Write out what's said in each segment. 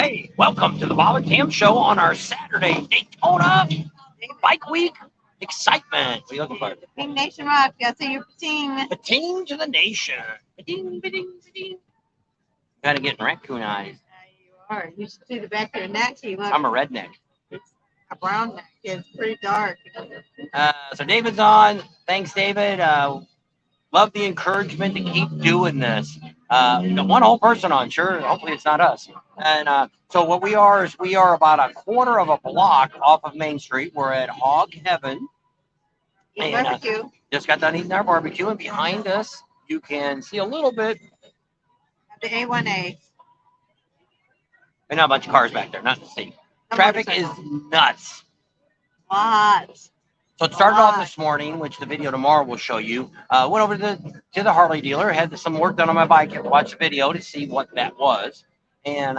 Hey, welcome to the Bob and Cam Show on our Saturday Daytona Bike Week excitement. What are you looking for? Team Nation Rock. That's your team. The team to the nation. Ba-ding, ba-ding, ba-ding. Kind of getting raccoon eyes. You are. You should see the back of your neck. You look I'm a redneck. a brown neck. It's pretty dark. So David's on. Thanks, David. Love the encouragement to keep doing this. One whole person on, sure. Hopefully it's not us. And so what we are is we are about a quarter of a block off of Main Street. We're at Hog HeVen. Barbecue. Just got done eating our barbecue, and behind us you can see a little bit. The A1A. And not a bunch of cars back there, not to see. Traffic is nuts. Lots. So it started off this morning, which the video tomorrow will show you. Went over to the Harley dealer, had some work done on my bike. Had to watch the video to see what that was, and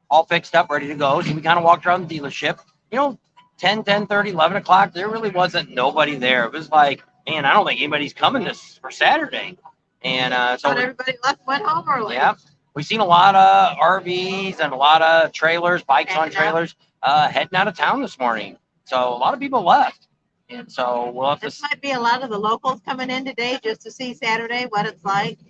all fixed up, ready to go. So we kind of walked around the dealership. 10:30, 11 o'clock. There really wasn't nobody there. It was like, man, I don't think anybody's coming this for Saturday. And so everybody went home early. Yeah, we've seen a lot of RVs and a lot of trailers, bikes on trailers, heading out of town this morning. So a lot of people left. And so we'll have this might be a lot of the locals coming in today just to see Saturday, what it's like.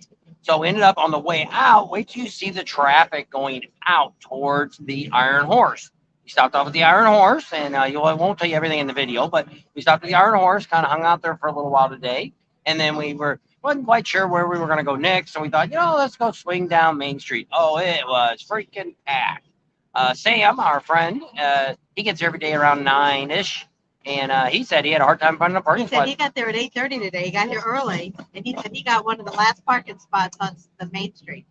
So we ended up on the way out. Wait till you see the traffic going out towards the Iron Horse. We stopped off at the Iron Horse, and I won't tell you everything in the video, but we stopped at the Iron Horse, kind of hung out there for a little while today. And then we wasn't quite sure where we were going to go next. So we thought, let's go swing down Main Street. Oh, it was freaking packed. Sam, our friend, he gets here every day around 9-ish. And he said he had a hard time finding a parking spot. He said he got there at 8:30 today. He got here early, and he said he got one of the last parking spots on the Main Street.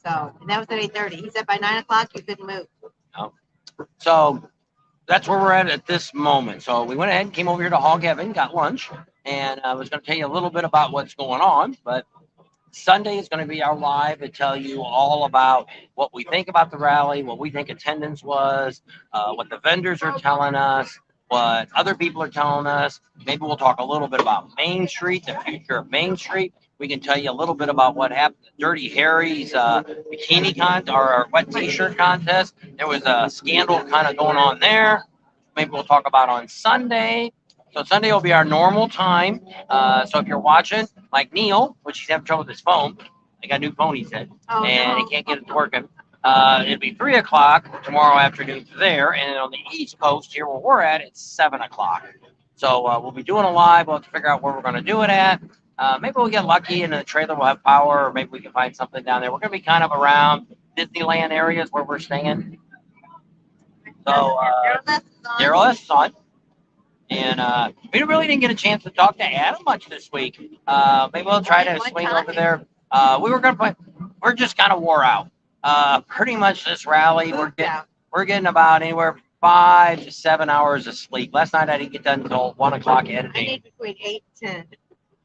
So, and that was at 8:30. He said by 9 o'clock he couldn't move. Oh. So that's where we're at this moment. So we went ahead and came over here to Hog HeVen, got lunch, and I was going to tell you a little bit about what's going on. But Sunday is going to be our live to tell you all about what we think about the rally, what we think attendance was, what the vendors are telling us, what other people are telling us. Maybe we'll talk a little bit about Main Street, the future of Main Street. We can tell you a little bit about what happened to Dirty Harry's bikini contest or wet t-shirt contest. There was a scandal kind of going on there. Maybe we'll talk about on Sunday. So Sunday will be our normal time. So if you're watching, like Neil, which he's having trouble with his phone, I got a new phone, he said, and he can't get it working. It'll be 3 o'clock tomorrow afternoon there, and on the East Coast here where we're at, it's 7 o'clock. So we'll be doing a live. We'll have to figure out where we're going to do it at. Maybe we'll get lucky and the trailer will have power, or maybe we can find something down there. We're going to be kind of around Disneyland areas where we're staying. So Daryl is on. And we really didn't get a chance to talk to Adam much this week. Maybe we'll try to swing over there. We were going to play. We're just kind of wore out. Pretty much this rally, we're getting about anywhere 5 to 7 hours of sleep. Last night I didn't get done until 1 o'clock editing. I need between 8 and 10.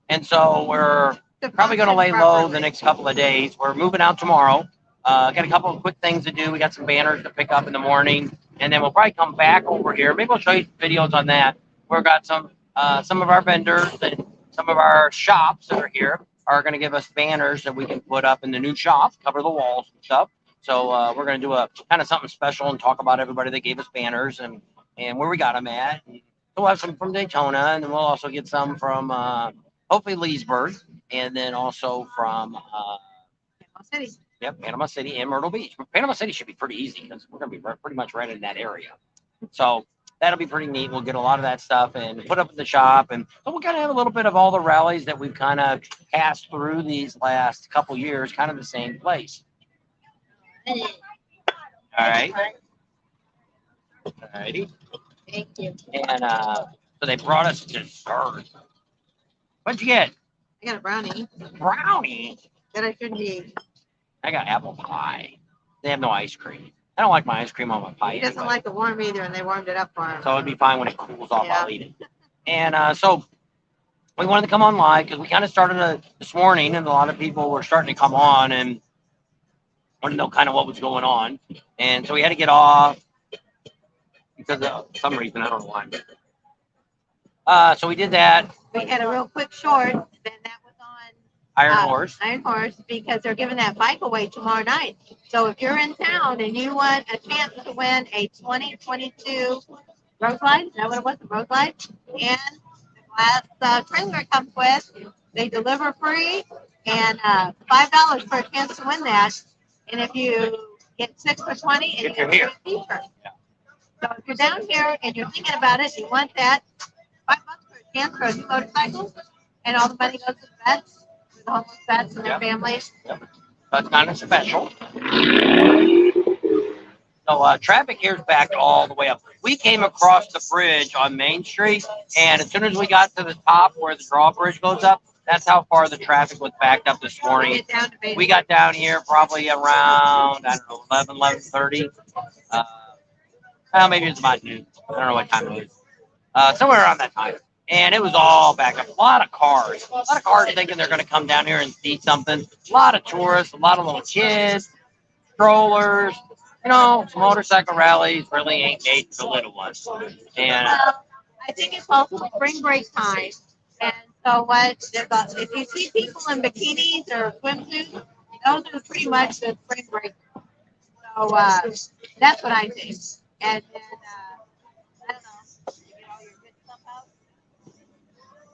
And so we're probably going to lay low the next couple of days. We're moving out tomorrow. Got a couple of quick things to do. We got some banners to pick up in the morning, and then we'll probably come back over here. Maybe we'll show you videos on that. We've got some of our vendors and some of our shops that are here are going to give us banners that we can put up in the new shop, cover the walls and stuff. So we're going to do a kind of something special and talk about everybody that gave us banners and where we got them at. And we'll have some from Daytona, and then we'll also get some from hopefully Leesburg, and then also from Panama City. Yep, Panama City and Myrtle Beach. Panama City should be pretty easy because we're going to be pretty much right in that area. So that'll be pretty neat. We'll get a lot of that stuff and put up at the shop. And we'll kind of have a little bit of all the rallies that we've kind of passed through these last couple years, kind of the same place. All right. All righty. Thank you. And so they brought us dessert. What'd you get? I got a brownie. Brownie? That I shouldn't eat. I got apple pie. They have no ice cream. I don't like my ice cream on my pie. He doesn't anyway. like it warm either, and they warmed it up for him. So it'd be fine when it cools off. Yeah. I'll eat it. And so we wanted to come on live because we kind of started this morning, and a lot of people were starting to come on and wanted to know kind of what was going on. And so we had to get off because of some reason. I don't know why. So we did that. We had a real quick short, then that was on Iron Horse. Iron Horse, because they're giving that bike away tomorrow night. So if you're in town and you want a chance to win a 2022 Road Glide, is that what it was? The Road Glide? And the glass trailer it comes with, they deliver free, and $5 for a chance to win that. And if you get 6 for 20, and you get a free t-shirt. Yeah. So if you're down here and you're thinking about it, you want that, $5 for a chance for a new motorcycle, and all the money goes to the vets, to the homeless vets and their families. Yep. That's kind of special. So traffic here is backed all the way up. We came across the bridge on Main Street, and as soon as we got to the top where the drawbridge goes up, that's how far the traffic was backed up this morning. We got down here probably around, I don't know, 11:30. Well, maybe it's about noon. I don't know what time it was. Somewhere around that time. And it was all back up. A lot of cars. A lot of cars thinking they're going to come down here and see something. A lot of tourists, a lot of little kids, strollers. You know, motorcycle rallies really ain't made for little ones. And I think it's also spring break time. And so if you see people in bikinis or swimsuits, those are pretty much the spring break. So that's what I think. And then, I don't know, you get all your good stuff out.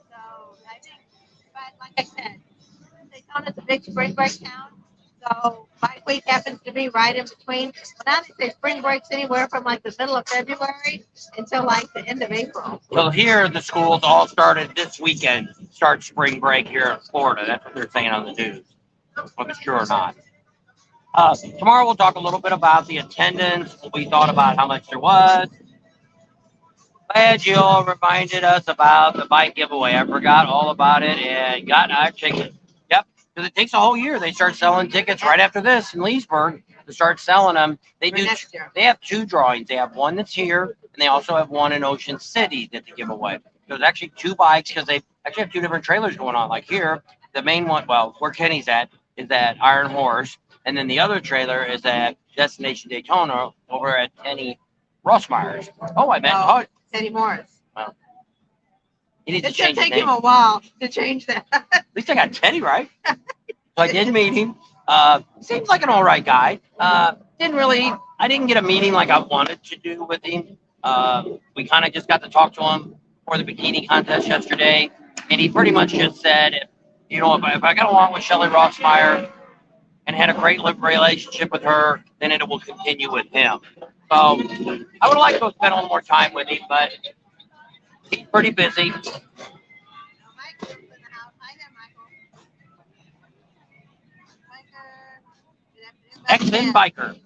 So I think, but like I said, Daytona's a big spring break town. So Bike Week happens to be right in between. Well, now they say spring breaks anywhere from like the middle of February until like the end of April. Well, here the schools all started this weekend. Start spring break here in Florida. That's what they're saying on the news. Whether it's true or not. Tomorrow we'll talk a little bit about the attendance, what we thought about how much there was. Glad you all reminded us about the bike giveaway. I forgot all about it and got our ticket. Yep, because it takes a whole year. They start selling tickets right after this in Leesburg to start selling them. They do. They have 2 drawings. They have one that's here, and they also have one in Ocean City that they give away. There's actually 2 bikes because they actually have 2 different trailers going on. Like here, the main one, well, where Kenny's at, is that Iron Horse. And then the other trailer is at Destination Daytona over at Kenny Rossmeyer's. Oh, I meant Teddy Morris. Well, he needs to It's change going to his take name. him a while to change that. At least I got Teddy right. So I did meet him. Seems like an all right guy. I didn't get a meeting like I wanted to do with him. We kind of just got to talk to him for the bikini contest yesterday. And he pretty much just said, if I got along with Shelly Rossmeyer and had a great relationship with her, then it will continue with him. So I would like to spend a little more time with him, but he's pretty busy. Hog HeVen Biker.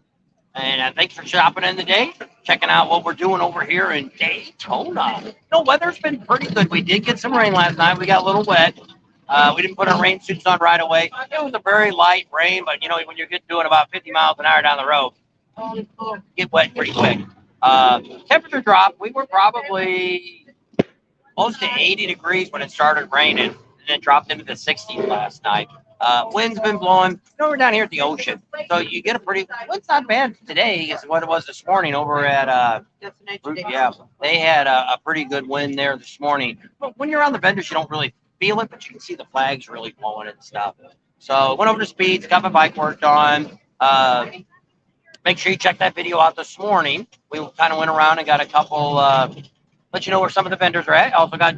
And thanks for stopping in today, checking out what we're doing over here in Daytona. Weather's been pretty good. We did get some rain last night. We got a little wet. We didn't put our rain suits on right away. It was a very light rain, but when you're doing about 50 miles an hour down the road, you get wet pretty quick. Temperature dropped. We were probably close to 80 degrees when it started raining, and it dropped into the 60s last night. Wind's been blowing. We're down here at the ocean, so you get wind's not bad today is what it was this morning over at yeah, they had a pretty good wind there this morning. But when you're on the vendors, you don't really feel it, but you can see the flags really blowing and stuff. So went over to Speeds, got my bike worked on. Make sure you check that video out this morning. We kind of went around and got a couple, let you know where some of the vendors are at. Also got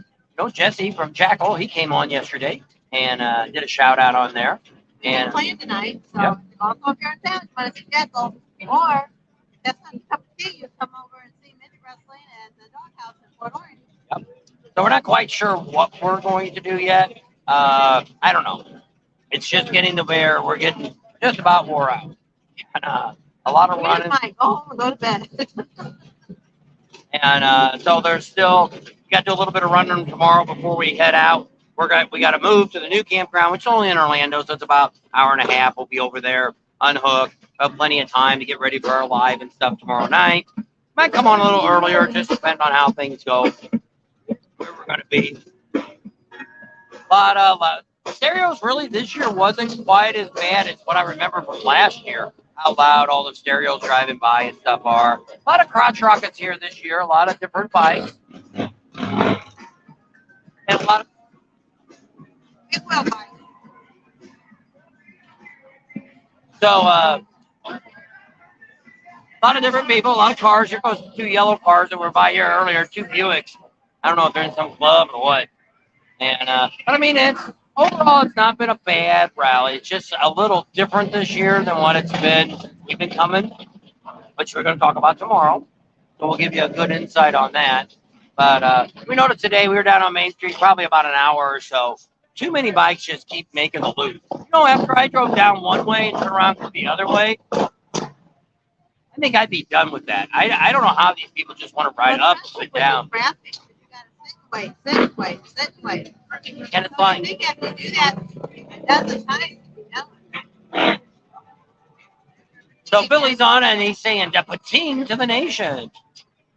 Jesse from Jackal. He came on yesterday and did a shout out on there. And playing tonight, so also if you're in town, you want to see Jackal, or that's not a cup of tea, you come over and see midget wrestling at the Doghouse in Fort Orange. Yep. So we're not quite sure what we're going to do yet. I don't know. It's just getting to where we're getting just about wore out. And, a lot of running. Go to bed. And so there's still, we got to do a little bit of running tomorrow before we head out. We got to move to the new campground, which is only in Orlando, so it's about an hour and a half. We'll be over there, unhooked. We'll have plenty of time to get ready for our live and stuff tomorrow night. Might come on a little earlier, just depend on how things go, where we're going to be. But stereos really this year wasn't quite as bad as what I remember from last year. How loud all the stereos driving by and stuff are. A lot of crotch rockets here this year, a lot of different bikes. And a lot of So, a lot of different people, a lot of cars. Here goes 2 yellow cars that were by here earlier, 2 Buicks. I don't know if they're in some club or what. And but I mean, it's overall, it's not been a bad rally. It's just a little different this year than what it's been. We've been coming, which we're going to talk about tomorrow. So we'll give you a good insight on that. But we noticed today we were down on Main Street probably about an hour or so. Too many bikes just keep making the loop. You know, after I drove down one way and turned around the other way, I think I'd be done with that. I don't know how these people just want to ride up and down. Traffic, you gotta sit, wait. And it's fine. I think if you do that a dozen times, you know. So Billy's on and he's saying, "Depating to the nation."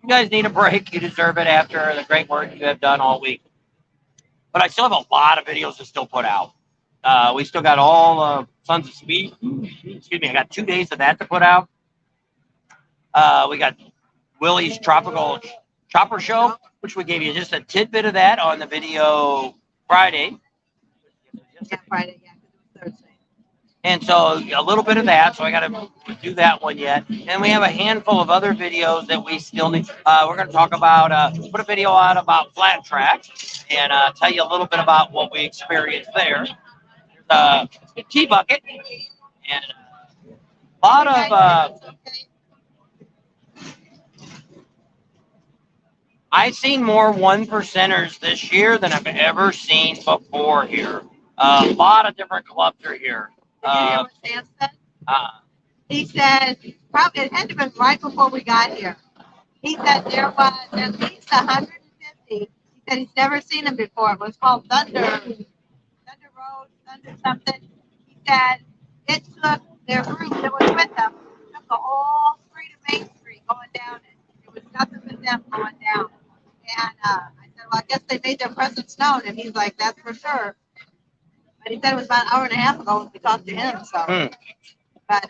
You guys need a break. You deserve it after the great work you have done all week. But I still have a lot of videos to still put out. We still got all Sons of Speed. Excuse me. I got 2 days of that to put out. We got Willie's Tropical Chopper Show, which we gave you just a tidbit of that on the video Friday. Yeah, Friday, yeah, because it was Thursday. And so a little bit of that. So I got to do that one yet. And we have a handful of other videos that we still need. We're going to talk about, put a video out about flat track and tell you a little bit about what we experienced there. T-Bucket and a lot of... I've seen more 1%ers this year than I've ever seen before here. A lot of different clubs are here. Did you hear what Sam said? He said, probably it had to have been right before we got here. He said there was at least 150. He said he's never seen them before. It was called Thunder Road, Thunder something. He said it took their group that was with them, took the whole street of Main Street going down it. It was nothing but them going down. And I said, well, I guess they made their presence known. And he's like, that's for sure. But he said it was about an hour and a half ago when we talked to him. So, but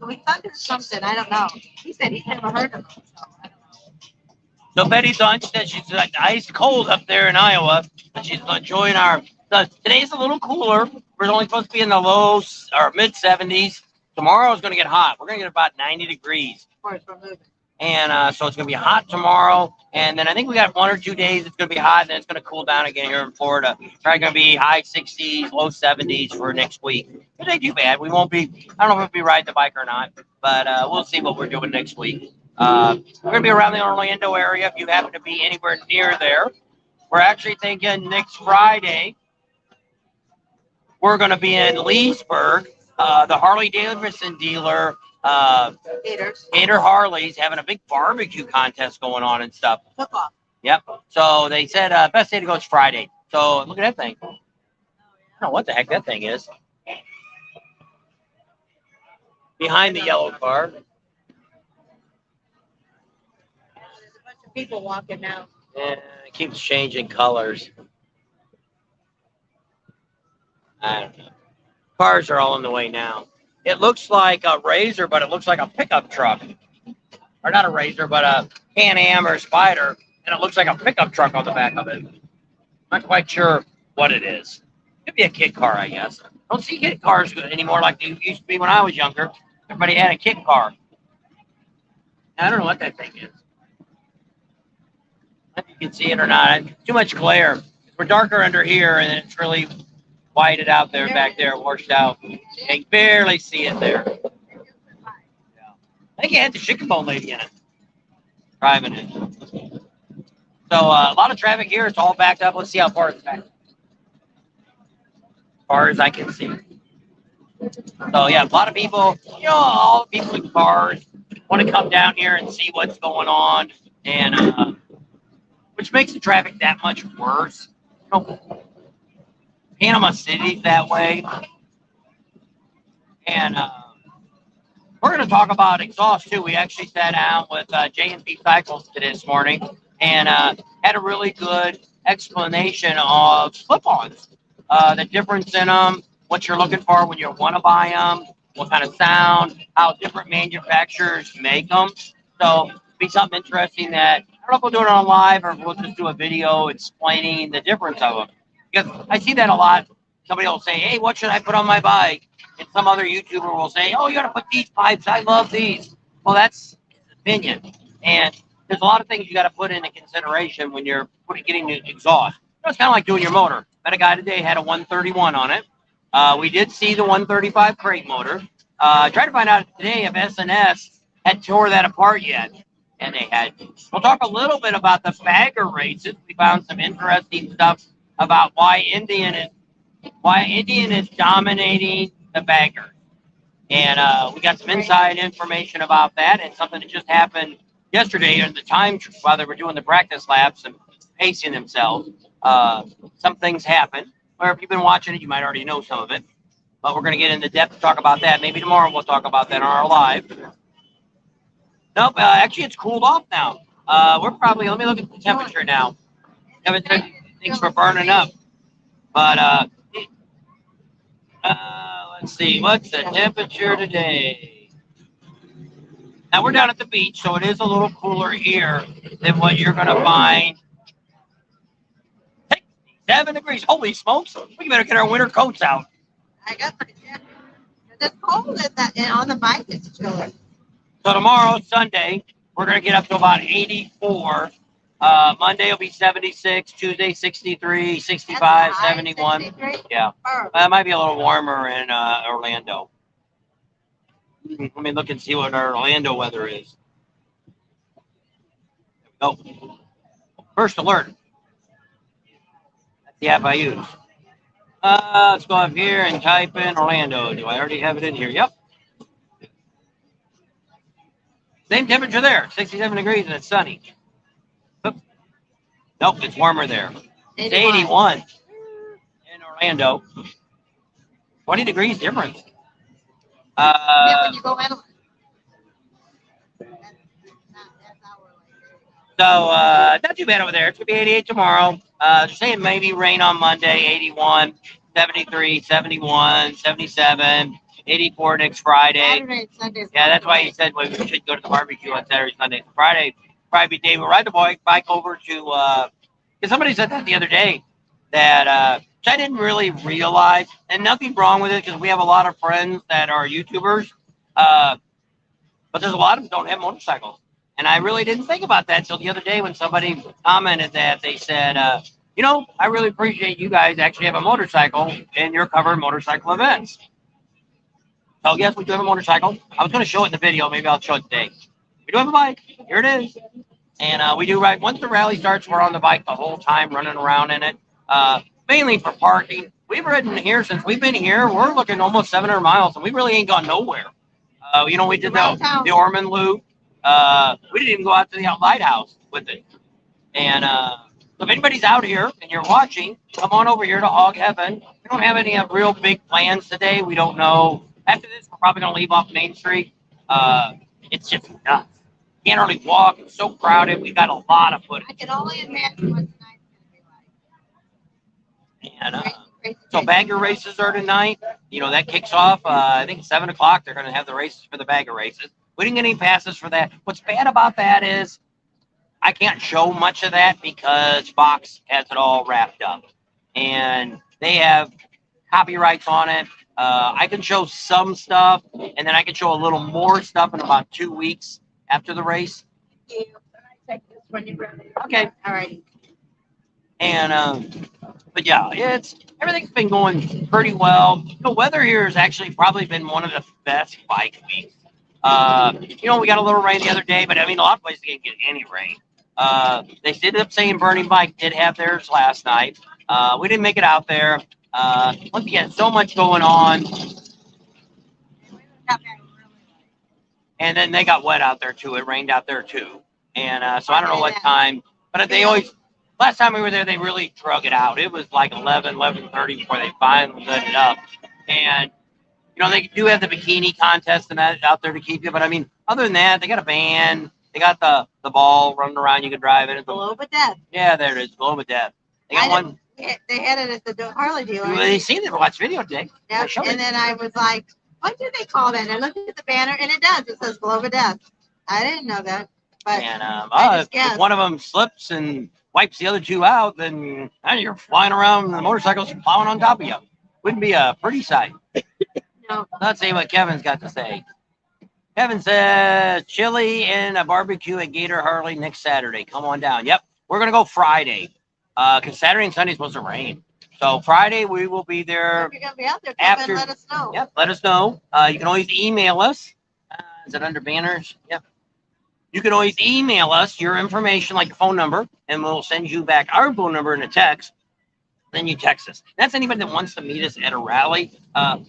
we thundered something. I don't know. He said he's never heard of them. So I don't know. So Betty Dunch said she's like ice cold up there in Iowa, but she's enjoying our. Today's a little cooler. We're only supposed to be in the low or mid 70s. Tomorrow is going to get hot. We're going to get about 90 degrees. Of course, we're moving. And so it's going to be hot tomorrow. And then I think we got 1 or 2 days it's going to be hot, and then it's going to cool down again here in Florida. Probably going to be high 60s, low 70s for next week. It ain't too bad. We won't be, I don't know if we'll be riding the bike or not, but we'll see what we're doing next week. We're going to be around the Orlando area if you happen to be anywhere near there. We're actually thinking next Friday, we're going to be in Leesburg. The Harley Davidson dealer, Gator Harley's having a big barbecue contest going on and stuff. Football. Yep. So they said best day to go is Friday. So look at that thing. I don't know what the heck that thing is. Behind the yellow car. There's a bunch of people walking now. Yeah, it keeps changing colors. I don't know. Cars are all in the way now. It looks like a Razor, but it looks like a pickup truck. Or not a Razor, but a Can-Am or Spider. And it looks like a pickup truck on the back of it. Not quite sure what it is. Could be a kit car, I guess. Don't see kit cars anymore like they used to be when I was younger. Everybody had a kit car. I don't know what that thing is. If you can see it or not. Too much glare. We're darker under here, and it's really whited out there, back there, washed out. You can barely see it there. Yeah. I think it had the chicken bone lady in it, driving it. So a lot of traffic here. It's all backed up. Let's see how far it's back. As far as I can see. So yeah, a lot of people, all the people in cars want to come down here and see what's going on, and which makes the traffic that much worse. Panama City's that way. And we're going to talk about exhaust, too. We actually sat down with J&B Cycles this morning and had a really good explanation of slip-ons, the difference in them, what you're looking for when you want to buy them, what kind of sound, how different manufacturers make them. So it'll be something interesting that, I don't know if we'll do it on live or if we'll just do a video explaining the difference of them. Because I see that a lot. Somebody will say, hey, what should I put on my bike? And some other YouTuber will say, "Oh, you got to put these pipes. I love these." Well, that's his opinion, and there's a lot of things you got to put into consideration when you're getting the exhaust. It's kind of like doing your motor. Met a guy today had a 131 on it. We did see the 135 crate motor. Tried to find out today if S&S had tore that apart yet, and they had. We'll talk a little bit about the bagger races. We found some interesting stuff about why Indian is dominating the bagger, and we got some inside information about that, and something that just happened yesterday in the time while they were doing the practice laps and pacing themselves. Some things happened. Or if you've been watching it, you might already know some of it. But we're going to get into depth to talk about that. Maybe tomorrow we'll talk about that on our live. Nope, actually it's cooled off now. We're probably, let me look at the temperature now. Things were burning up. But let's see, what's the temperature today? Now we're down at the beach, so it is a little cooler here than what you're going to find. 7 degrees. Holy smokes. We better get our winter coats out. I got my jacket. It's cold and on the bike it's chilly. So tomorrow, Sunday, we're going to get up to about 84. Monday will be 76. Tuesday, 63, 65, 71. 63? Yeah. It might be a little warmer in Orlando. Let me look and see what our Orlando weather is. Oh, first alert. That's the app I use. Let's go up here and type in Orlando. Do I already have it in here? Yep. Same temperature there, 67 degrees, and it's sunny. Oop. Nope, it's warmer there. It's 81 in Orlando. 20 degrees difference. When you go inland. So, not too bad over there. It's going to be 88 tomorrow. They're saying maybe rain on Monday, 81, 73, 71, 77, 84 next Friday. Saturday, Sunday. Yeah, that's why he said we should go to the barbecue on Saturday, Sunday. Friday, Friday day, we'll ride the bike over to, because somebody said that the other day, that which I didn't really realize, and nothing wrong with it, because we have a lot of friends that are YouTubers, but there's a lot of them don't have motorcycles. And I really didn't think about that until the other day when somebody commented that. They said, you know, I really appreciate you guys actually have a motorcycle and you're covering motorcycle events. So yes, we do have a motorcycle. I was going to show it in the video. Maybe I'll show it today. We do have a bike. Here it is. And we do ride. Once the rally starts, we're on the bike the whole time, running around in it, mainly for parking. We've ridden here since we've been here. We're looking almost 700 miles, and we really ain't gone nowhere. You know, we did the Ormond Loop. We didn't even go out to the lighthouse with it. And so if anybody's out here and you're watching, come on over here to Hog HeVen. We don't have any real big plans today. We don't know. After this, we're probably going to leave off Main Street. It's just nuts. You can't hardly walk. It's so crowded. We've got a lot of footage. I can only imagine what tonight's going to be like. And so bagger races are tonight. You know, that kicks off, I think 7 o'clock. They're going to have the races for the bagger races. We didn't get any passes for that. What's bad about that is I can't show much of that because Fox has it all wrapped up. And they have copyrights on it. I can show some stuff, and then I can show a little more stuff in about 2 weeks after the race. Okay. All right. And, but yeah, everything's been going pretty well. The weather here has actually probably been one of the best bike weeks. You know, we got a little rain the other day, but I mean, a lot of places didn't get any rain. They ended up saying Burning Bike did have theirs last night. We didn't make it out there. Once again, so much going on. And then they got wet out there too. It rained out there too. And so I don't know what time, but they always, last time we were there, they really drug it out. It was like 11:30 before they finally let it up. And you know, they do have the bikini contest and that out there to keep you. But I mean, other than that, they got a band. They got the ball running around. You can drive it. Globe of Death. Yeah, there it is. Globe of Death. They got one. They had it at the Harley dealer. Well, they seen it. Watch video today. Yeah, and then I was like, what do they call that? And I looked at the banner, and it does. It says Globe of Death. I didn't know that. But and if one of them slips and wipes the other two out, then you're flying around the motorcycles plowing on top of you. Wouldn't be a pretty sight. No. Let's see what Kevin's got to say. Kevin says chili and a barbecue at Gator Harley next Saturday. Come on down. Yep, we're gonna go Friday, because Saturday and Sunday is supposed to rain. So Friday we will be there. If you're gonna be out there, After, let us know. Yep, let us know. You can always email us. Is it under banners? Yep. You can always email us your information, like your phone number, and we'll send you back our phone number in a text. Then you text us. That's anybody that wants to meet us at a rally.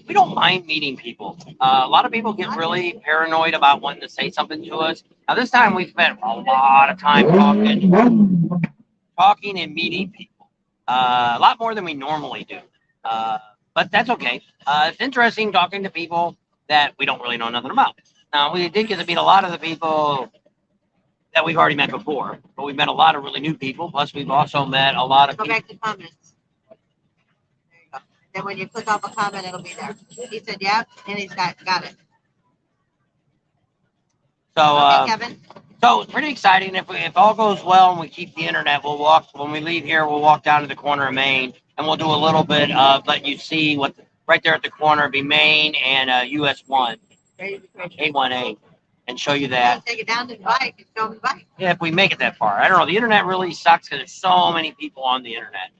We don't mind meeting people. A lot of people get really paranoid about wanting to say something to us. Now, this time we spent a lot of time talking and meeting people. A lot more than we normally do. But that's okay. It's interesting talking to people that we don't really know nothing about. Now, we did get to meet a lot of the people that we've already met before, but we've met a lot of really new people. Plus, we've also met a lot of Go people. back to comments. There you go. Then when you click off a comment, it'll be there. He said, "Yep," and he's got it. So, okay, Kevin. So it's pretty exciting. If all goes well and we keep the internet, we'll walk. When we leave here, we'll walk down to the corner of Main, and we'll do a little bit of let you see what right there at the corner be Main and US 1, A1A, and show you that. Take it down to the bike and show them the bike. Yeah, if we make it that far. I don't know. The internet really sucks because there's so many people on the internet.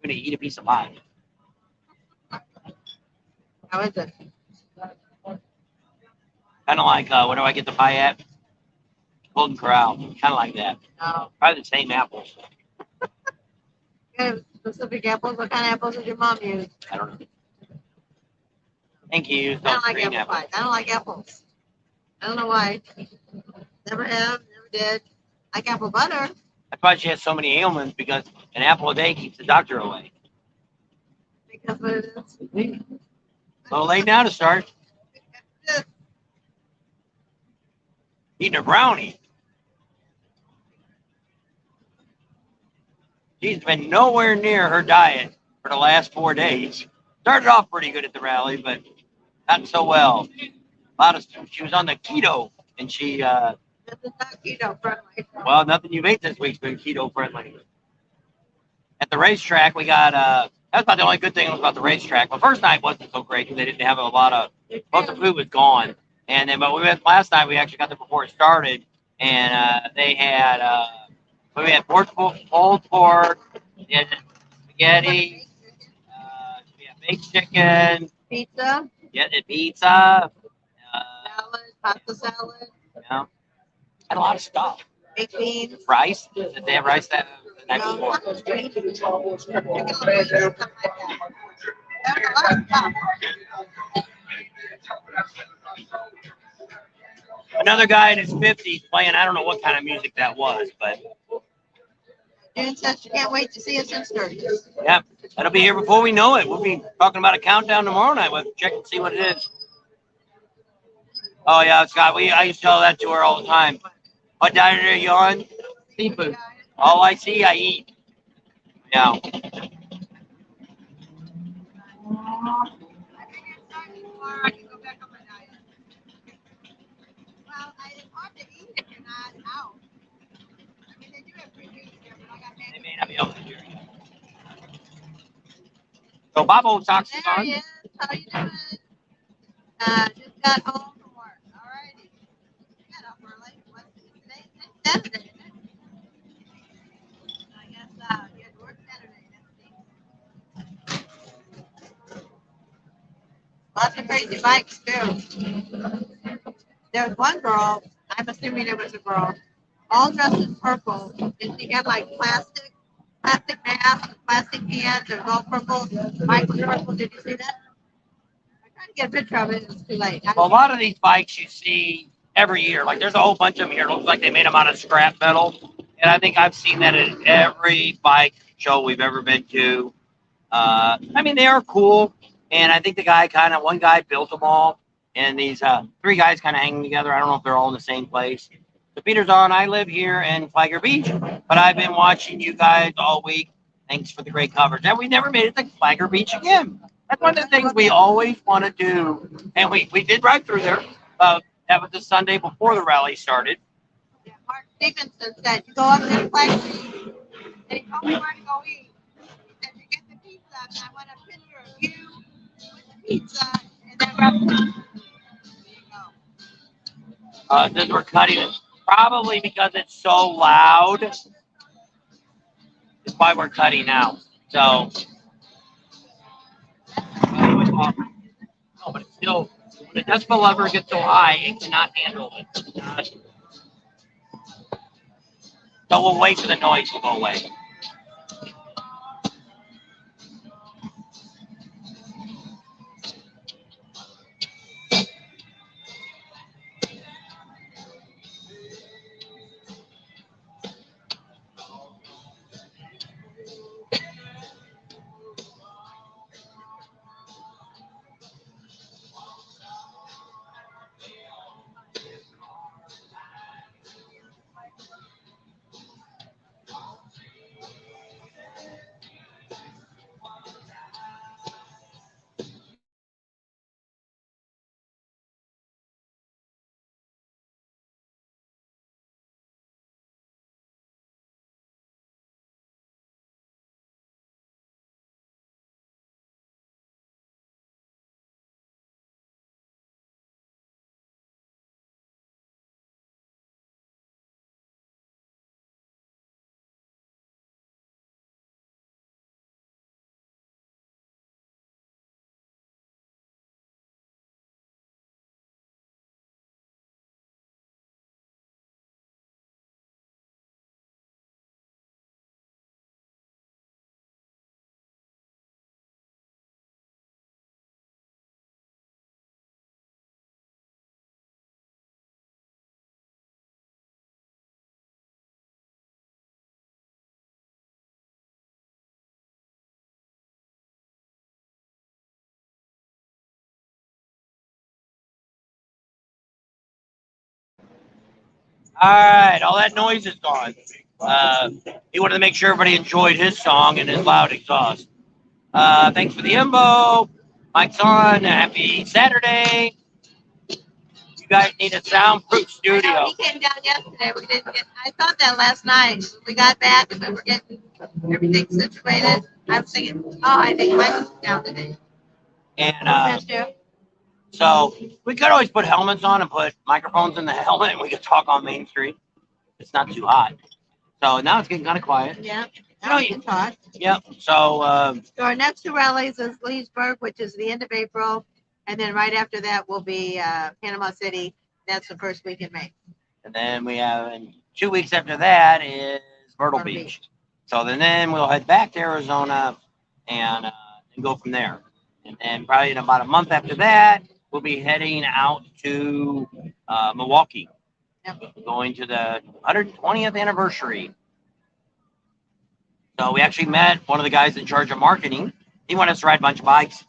I'm gonna eat a piece of pie. How is it? Kind of like where do I get the pie at? Golden Corral. Kind of like that. No. Probably the same apples. Good. Specific apples. What kind of apples did your mom use? I don't know. Thank you. I don't like Green apple pie. I don't like apples. I don't know why. Never have. Never did. Like apple butter. That's why she has so many ailments, because an apple a day keeps the doctor away. I think that's what it is. A little late now to start. Eating a brownie. She's been nowhere near her diet for the last 4 days. Started off pretty good at the rally, but not so well. She was on the keto, and she This is not keto friendly. well, nothing you've ate this week's been keto friendly. At the racetrack, we got that's about the only good thing about the racetrack. Well, first night wasn't so great because they didn't have a lot of most of the food was gone. And then, but we went last night. We actually got there before it started, and they had we had pulled pork, we had spaghetti, we had baked chicken, Pizza. yeah, and pizza, Salad. Pasta salad. yeah, had a lot of stuff. Baked beans. Rice? Did they have rice that the night No, before? not street. Stuff like that. That was a lot of stuff. Another guy in his 50s playing, I don't know what kind of music that was, but June says she can't wait to see us in Sturgis. yeah, that'll be here before we know it. We'll be talking about a countdown tomorrow night. We'll check and see what it is. Oh, yeah, Scott, I used to tell that to her all the time. What diet are you on? Seafood. All I see, I eat. Yeah. They may not be able to hear you. So Bob Old Sox is There on. he is. How you doing? Just got home from work. All righty. Got up early. What's today? It's Saturday, isn't it? I guess you had to work Saturday. Lots of crazy bikes too. There was one girl. I'm assuming it was a girl, all dressed in purple, and she had like plastic masks, plastic hands. It was all purple. Bike was purple. Did you see that? I tried to get a picture of it. It was too late. Well, a lot of these bikes you see every year. Like there's a whole bunch of them here. It looks like they made them out of scrap metal. And I think I've seen that at every bike show we've ever been to. I mean, they are cool. And I think one guy built them all. And these three guys kind of hanging together. I don't know if they're all in the same place. So Peter's on. I live here in Flagler Beach, but I've been watching you guys all week. Thanks for the great coverage. And we never made it to Flagler Beach again. That's one of the things we always want to do. And we did ride through there. That was the Sunday before the rally started. Yeah, Mark Stevenson said, you go up there to Flagler Beach. And he told me where to go eat. He said, you get the pizza, and I want a picture of you with the pizza, and then restaurant. Since we're cutting it, probably because it's so loud, is why we're cutting out. So, no, but it's still, when the decibel level gets so high, it cannot handle it. So we'll wait for the noise to go away. All right, all that noise is gone. He wanted to make sure everybody enjoyed his song and his loud exhaust. Thanks for the info. Mike's on. Happy Saturday. You guys need a soundproof I studio. know, he came down yesterday. We didn't get. I thought that last night. We got back and we were getting everything situated. I was thinking, oh, I think Mike was down today. And Missed you. so we could always put helmets on and put microphones in the helmet and we could talk on Main Street. It's not too hot. So now it's getting kind of quiet. Yeah. know, You can talk. Yep. So So our next two rallies is Leesburg, which is the end of April, and then right after that will be Panama City. That's the first week in May. and then we have, and 2 weeks after that is Myrtle Myrtle Beach. Beach. So then we'll head back to Arizona and go from there. And then probably in about a month after that, we'll be heading out to Milwaukee, going to the 120th anniversary. So we actually met one of the guys in charge of marketing. He wanted us to ride a bunch of bikes.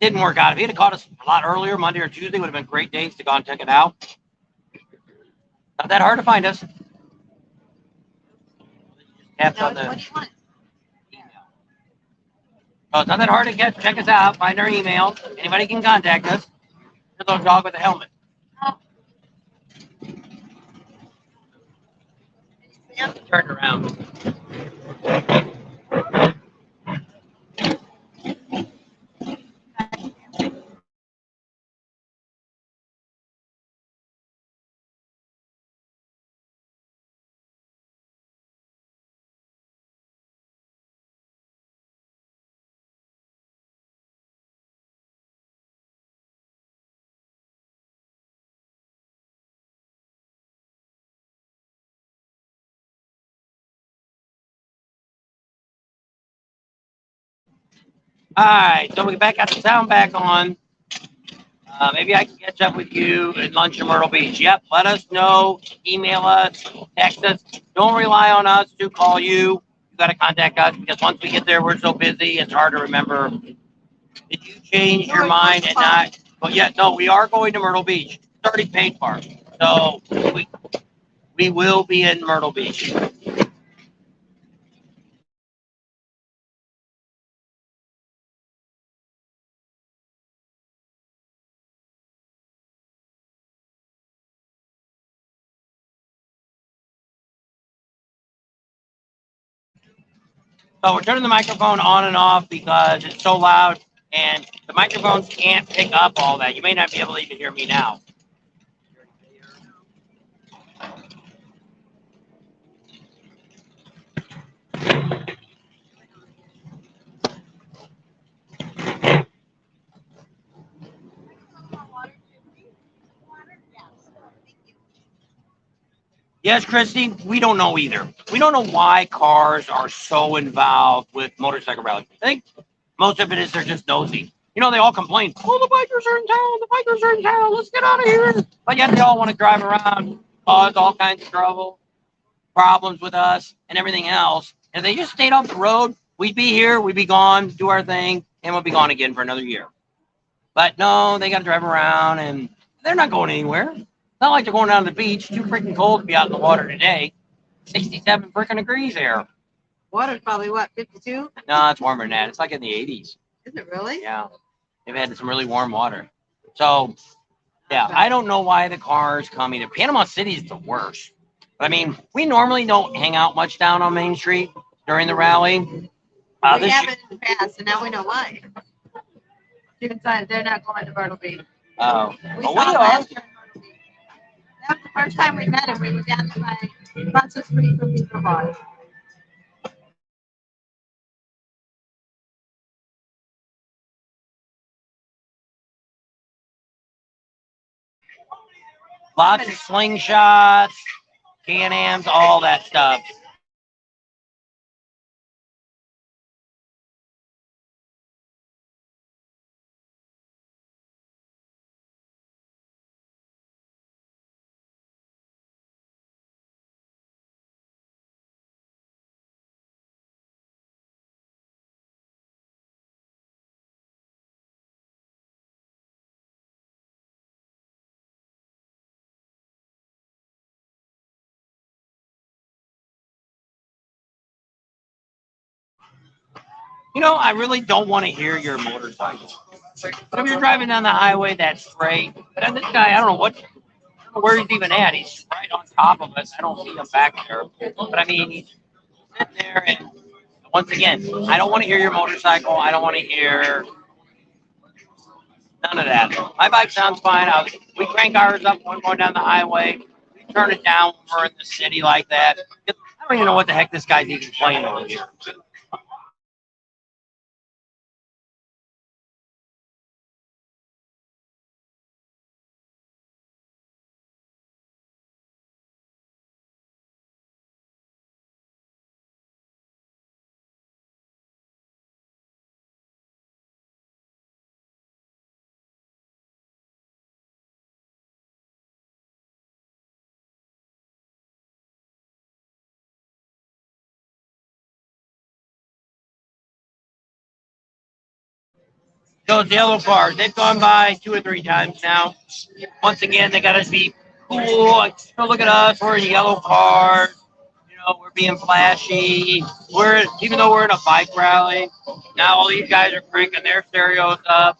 Didn't work out. If he had caught us a lot earlier, Monday or Tuesday, would have been great days to go and check it out. Not that hard to find us. Taps on What do the you want? email. So it's not that hard to get. Check us out. Find our email. Anybody can contact us. There's a little dog with a helmet. Turn around. All right, so we got the sound back on. Maybe I can catch up with you at lunch in Myrtle Beach. Yep, let us know. Email us, text us. Don't rely on us to call you. You got to contact us because once we get there, we're so busy, it's hard to remember. Did you change your mind and not? But yeah, no, we are going to Myrtle Beach. It's already paid for. So we will be in Myrtle Beach. So we're turning the microphone on and off because it's so loud and the microphones can't pick up all that. You may not be able to even hear me now. Yes, Christy, we don't know either. We don't know why cars are so involved with motorcycle rallies. I think most of it is they're just nosy. You know, they all complain, oh, the bikers are in town, the bikers are in town, let's get out of here. But yet they all want to drive around, cause all kinds of trouble, problems with us, and everything else. And if they just stayed off the road, we'd be here, we'd be gone, do our thing, and we'll be gone again for another year. But no, they got to drive around, and they're not going anywhere. It's not like they're going down to the beach. Too freaking cold to be out in the water today. 67 freaking degrees there. Water's probably what, 52? No, it's warmer than that. It's like in the 80s. Is it really? Yeah. They've had some really warm water. So, yeah, I don't know why the cars come either. Panama City is the worst. I mean, we normally don't hang out much down on Main Street during the rally. We haven't in the past, and now we know why. You decided they're not going to Myrtle Beach. Oh, We well, saw we are. last year in Myrtle Beach. That was the first time we met him. We were down there by across the street from Beaver Bar. Lots of slingshots, Can-Ams, all that stuff. You know, I really don't want to hear your motorcycle. But if you're driving down the highway, that's great. But then this guy, I don't know where he's even at. He's right on top of us. I don't see him back there. But I mean, he's sitting there, and once again, I don't want to hear your motorcycle. I don't want to hear none of that. My bike sounds fine. We crank ours up when we're going down the highway. We turn it down when we're in the city like that. I don't even know what the heck this guy's even playing over here. Those yellow cars, they've gone by 2 or 3 times now. Once again, they got to be cool. Like, oh, look at us, we're in yellow cars. You know, we're being flashy. Even though we're in a bike rally, now all these guys are cranking their stereos up.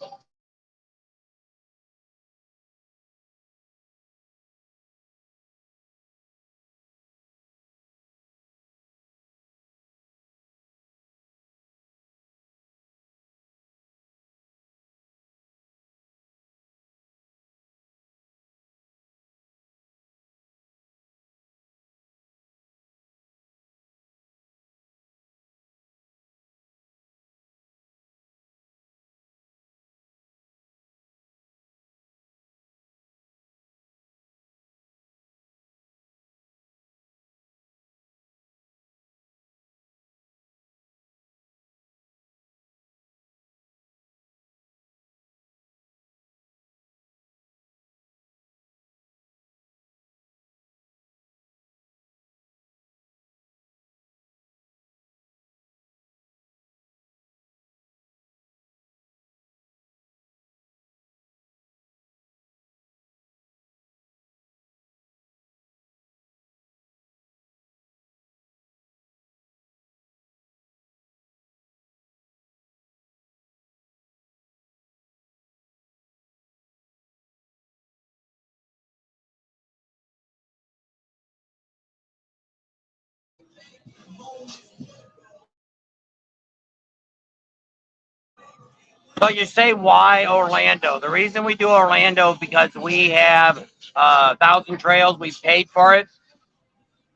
So you say why Orlando? The reason we do Orlando is because we have 1,000 trails. We paid for it,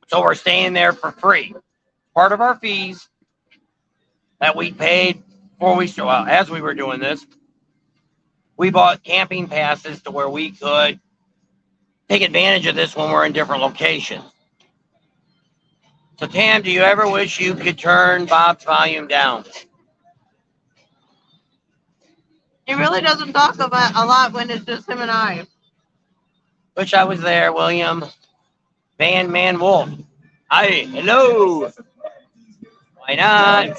so we're staying there for free. Part of our fees that we paid before we as we were doing this, we bought camping passes to where we could take advantage of this when we're in different locations. So Tam, do you ever wish you could turn Bob's volume down? He really doesn't talk about a lot when it's just him and I. Wish I was there, William. Man Wolf. Hi, hello. Why not?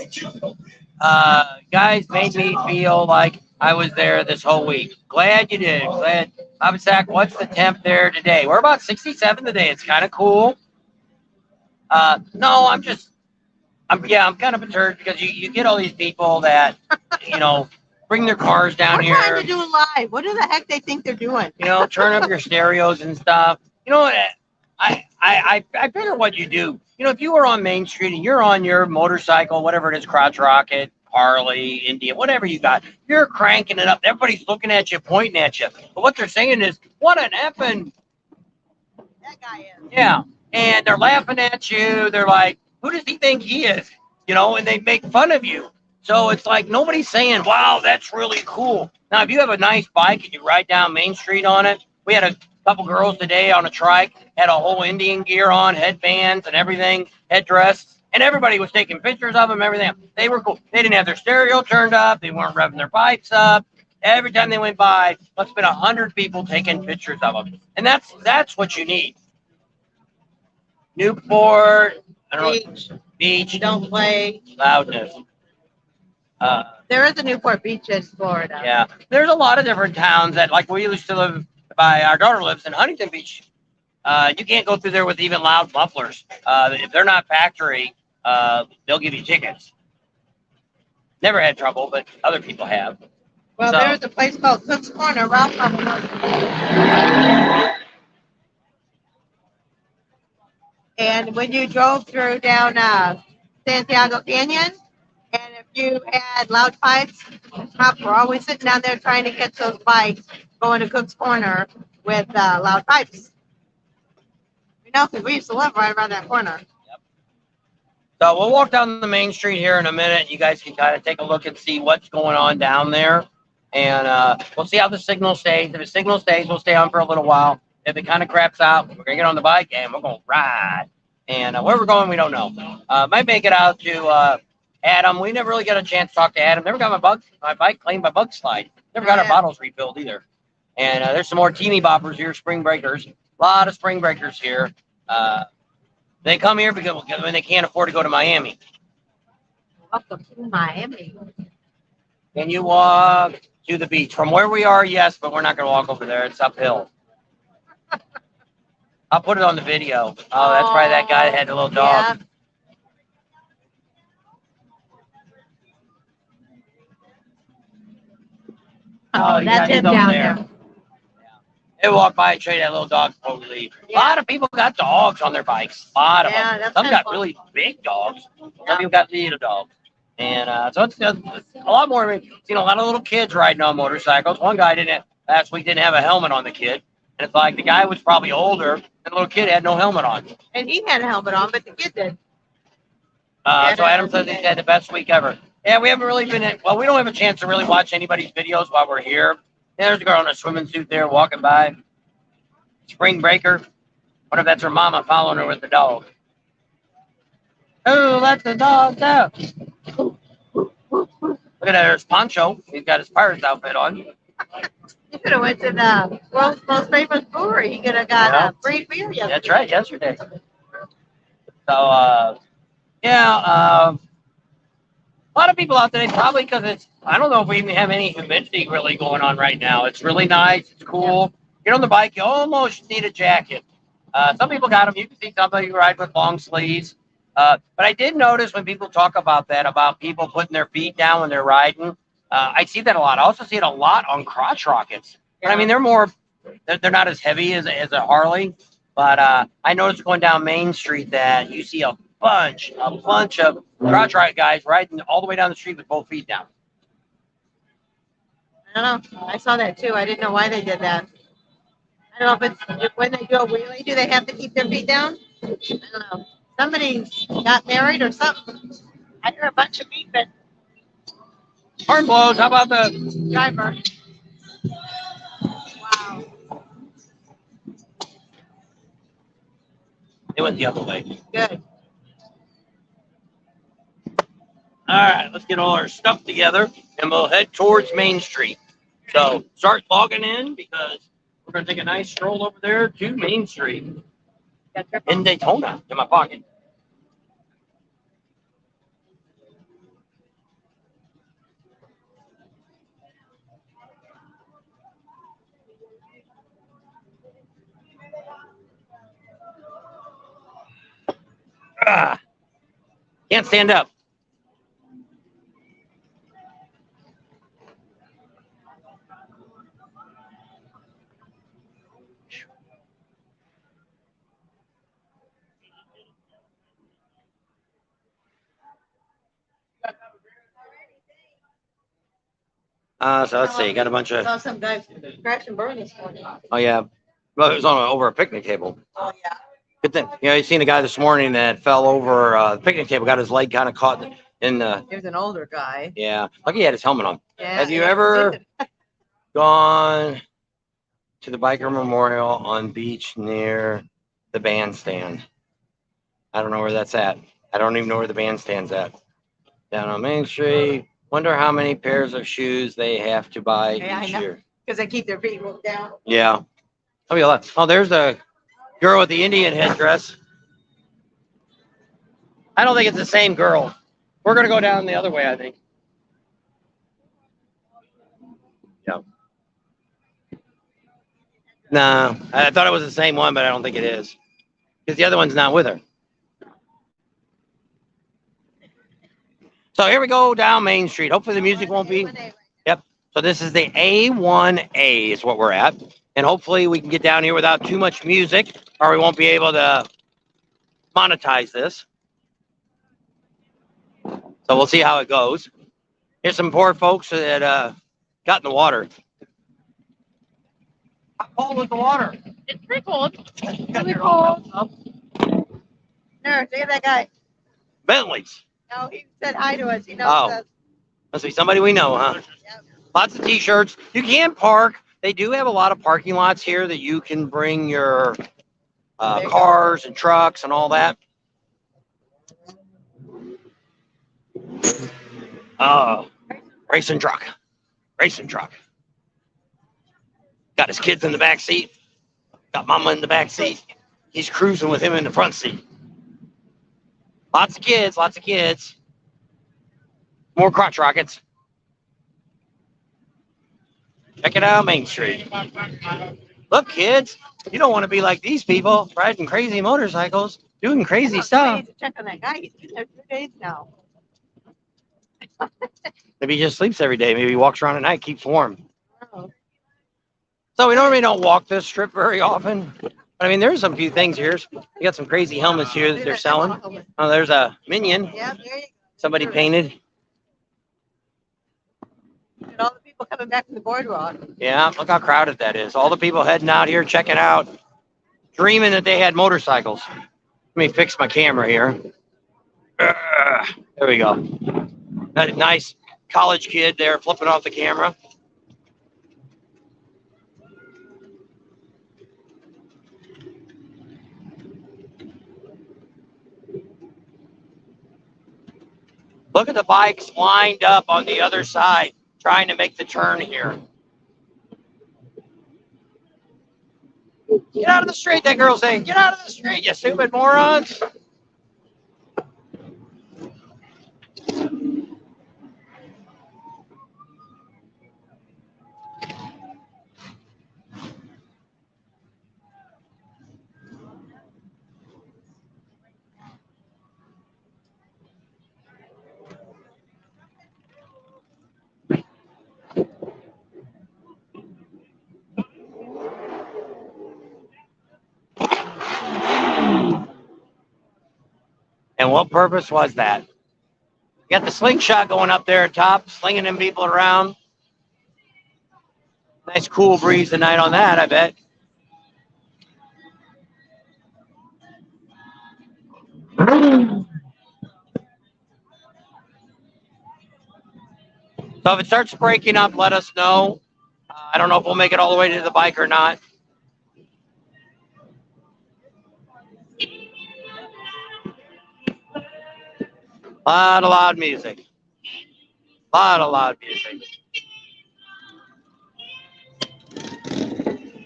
Guys made me feel like I was there this whole week. Glad you did. Glad. Zach, what's the temp there today? We're about 67 today. It's kind of cool. No, I'm kind of perturbed because you get all these people that, bring their cars down We're here. We're trying to do it live. What do the heck they think they're doing? Turn up your stereos and stuff. You know what? I figure what you do. If you were on Main Street and you're on your motorcycle, whatever it is, crotch rocket, Harley, India, whatever you got, you're cranking it up. Everybody's looking at you, pointing at you. But what they're saying is, what an effing. That guy is. Yeah. And they're laughing at you. They're like, who does he think he is? And they make fun of you. So it's like nobody's saying, wow, that's really cool. Now, if you have a nice bike and you ride down Main Street on it, we had a couple girls today on a trike, had a whole Indian gear on, headbands and everything, headdress, and everybody was taking pictures of them, everything. They were cool. They didn't have their stereo turned up. They weren't revving their bikes up. Every time they went by, must have been 100 people taking pictures of them. And that's what you need. Newport, Beach. Don't play. Loudness. There is a Newport Beach in Florida. Yeah. There's a lot of different towns that, like we used to live by, our daughter lives in Huntington Beach. You can't go through there with even loud mufflers. If they're not factory, they'll give you tickets. Never had trouble, but other people have. Well, there's a place called Cook's Corner. Ralph probably knows. And when you drove through down Santiago Canyon, and if you had loud pipes, cops were always sitting down there trying to catch those bikes going to Cook's Corner with loud pipes. Because we used to live right around that corner. Yep. So we'll walk down the main street here in a minute. You guys can kind of take a look and see what's going on down there. And we'll see how the signal stays. If the signal stays, we'll stay on for a little while. If it kind of craps out, we're going to get on the bike and we're going to ride. And where we're going, we don't know. Might make it out to Adam. We never really got a chance to talk to Adam. Never got my bike cleaned by bug slide. Never got our bottles refilled either. And there's some more teeny boppers here, spring breakers. A lot of spring breakers here. They come here because when they can't afford to go to Miami. Welcome to Miami. Can you walk to the beach? From where we are, yes, but we're not going to walk over there. It's uphill. I'll put it on the video. Oh, that's probably that guy that had the little dog. Yeah. Oh, that's him down there. They walk by and show you that little dog totally. Yeah. A lot of people got dogs on their bikes. A lot of them. Some got really big dogs. Some people got little dogs. And so it's a lot more. I've seen a lot of little kids riding on motorcycles. One guy last week didn't have a helmet on the kid. And it's like the guy was probably older and the little kid had no helmet on. And he had a helmet on, but the kid did. So Adam says he had the best week ever. Yeah, we haven't really been we don't have a chance to really watch anybody's videos while we're here. Yeah, there's a girl in a swimming suit there walking by. Spring breaker. What if that's her mama following her with the dog? Oh, let the dog out. Look at that, there's Poncho. He's got his pirate's outfit on. You could have went to the world's most famous brewery. You could have got a free beer yesterday. That's right, yesterday. So, a lot of people out there, probably because I don't know if we even have any humidity really going on right now. It's really nice. It's cool. Get on the bike, you almost need a jacket. Some people got them. You can see somebody who ride with long sleeves. But I did notice when people talk about that, about people putting their feet down when they're riding, I see that a lot. I also see it a lot on crotch rockets. Yeah. I mean, they're not as heavy as a Harley, but I noticed going down Main Street that you see a bunch of crotch rocket guys riding all the way down the street with both feet down. I don't know. I saw that too. I didn't know why they did that. I don't know if it's when they do a wheelie, do they have to keep their feet down? I don't know. Somebody got married or something. I hear a bunch of beeping. Horn blows. How about the Driver? Wow. It went the other way. Good. All right, let's get all our stuff together and we'll head towards Main Street. So start logging in because we're going to take a nice stroll over there to Main Street in Daytona in my pocket. Can't stand up. So let's see. Got a bunch I of. saw some guys crash and burn this morning. Oh yeah. Well, it was over a picnic table. Oh yeah. Good thing. You know, you seen a guy this morning that fell over the picnic table, got his leg kind of caught in the. There's an older guy. Yeah. Like he had his helmet on. Yeah. Have you ever gone to the biker memorial on beach near the bandstand? I don't know where that's at. I don't even know where the bandstand's at. Down on Main Street. Wonder how many pairs of shoes they have to buy Yeah, each I know. year. Because they keep their feet moved down. Yeah. Oh, yeah. Oh, there's the girl with the Indian headdress. I don't think it's the same girl. We're going to go down the other way, I think. Yeah. No, I thought it was the same one, but I don't think it is. Because the other one's not with her. So here we go down Main Street. Hopefully the music won't be. Yep. So this is the A1A is what we're at. And hopefully we can get down here without too much music or we won't be able to monetize this. So we'll see how it goes. Here's some poor folks that got in the water. How cold was the water? It's pretty cold. Really cold. There, look at that guy. Bentleys. No, he said hi to us. He knows Oh. us. Must be somebody we know, huh? Yep. Lots of t-shirts. You can park. They do have a lot of parking lots here that you can bring your cars and trucks and all that. Racing truck. Racing truck. Got his kids in the back seat. Got mama in the back seat. He's cruising with him in the front seat. Lots of kids, lots of kids. More crotch rockets. Check it out, Main Street. Look, kids, you don't want to be like these people riding crazy motorcycles, doing crazy stuff. Check on that guy. He's been there 2 days now. Maybe he just sleeps every day. Maybe he walks around at night, keeps warm. Oh. So we normally don't walk this strip very often. But I mean, there's some few things here. You got some crazy helmets here that they're selling. Oh, there's a Minion. Yeah, there you go. Somebody painted. And all the people coming back from the boardwalk. Yeah, look how crowded that is. All the people heading out here, checking out, dreaming that they had motorcycles. Let me fix my camera here. There we go. That nice college kid there flipping off the camera. Look at the bikes lined up on the other side, trying to make the turn here. Get out of the street, that girl's saying. Get out of the street, you stupid morons. And what purpose was that? You got the slingshot going up there at top, slinging them people around. Nice cool breeze tonight on that, I bet. So if it starts breaking up, let us know. I don't know if we'll make it all the way to the bike or not. A lot of loud music. A lot of loud music.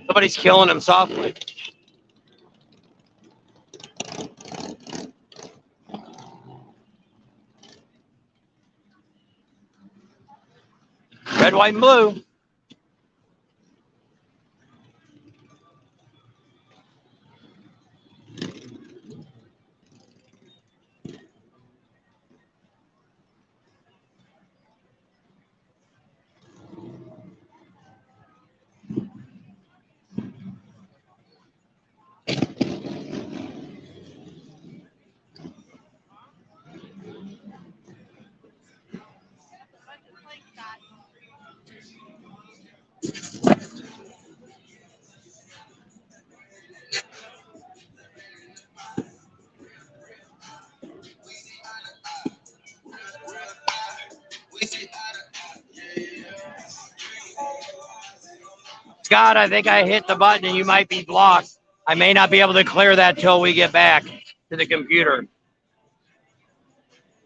Somebody's killing him softly. Red, white, and blue. Scott, I think I hit the button and you might be blocked. I may not be able to clear that till we get back to the computer.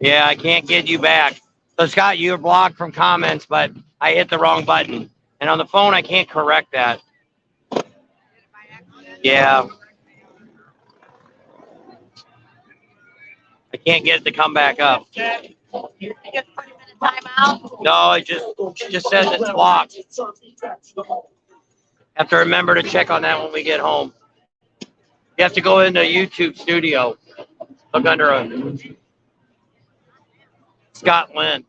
Yeah, I can't get you back. So, Scott, you're blocked from comments, but I hit the wrong button. And on the phone, I can't correct that. Yeah. I can't get it to come back up. No, it just says it's blocked. Have to remember to check on that when we get home. You have to go into YouTube Studio. Look under a Scott Lynn.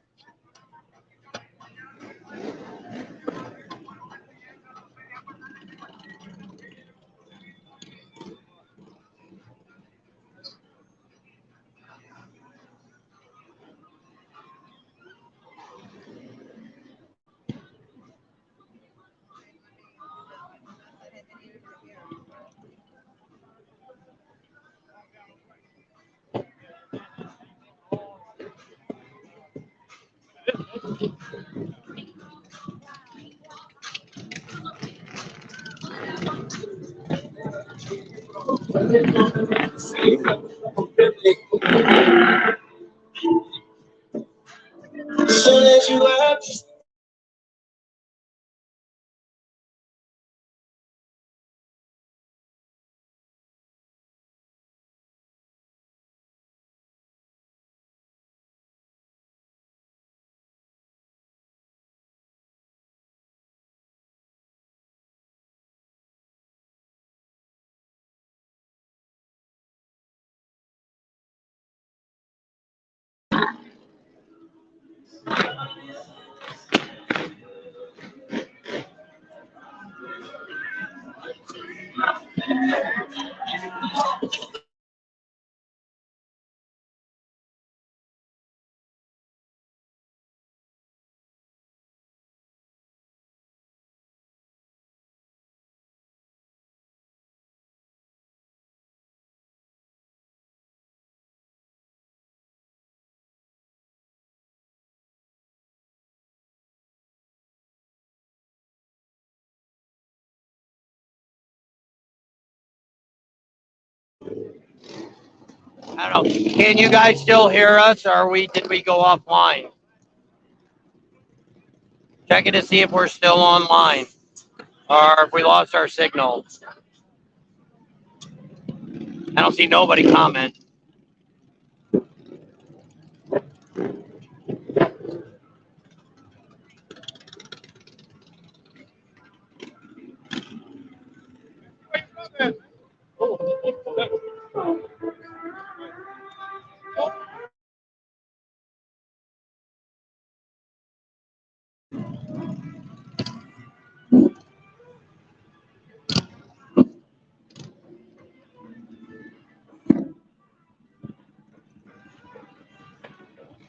I don't know. Can you guys still hear us, or did we go offline? Checking to see if we're still online, or if we lost our signal. I don't see nobody comment.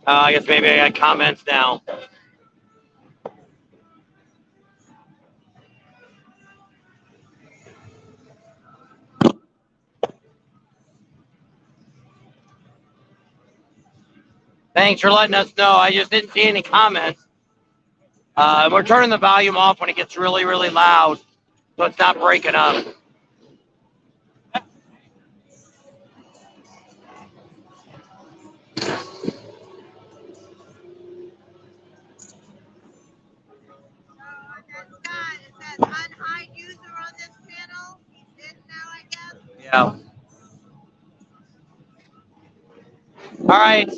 I guess maybe I got comments now. Thanks for letting us know. I just didn't see any comments. We're turning the volume off when it gets really, really loud, so it's not breaking up. Yeah. All right,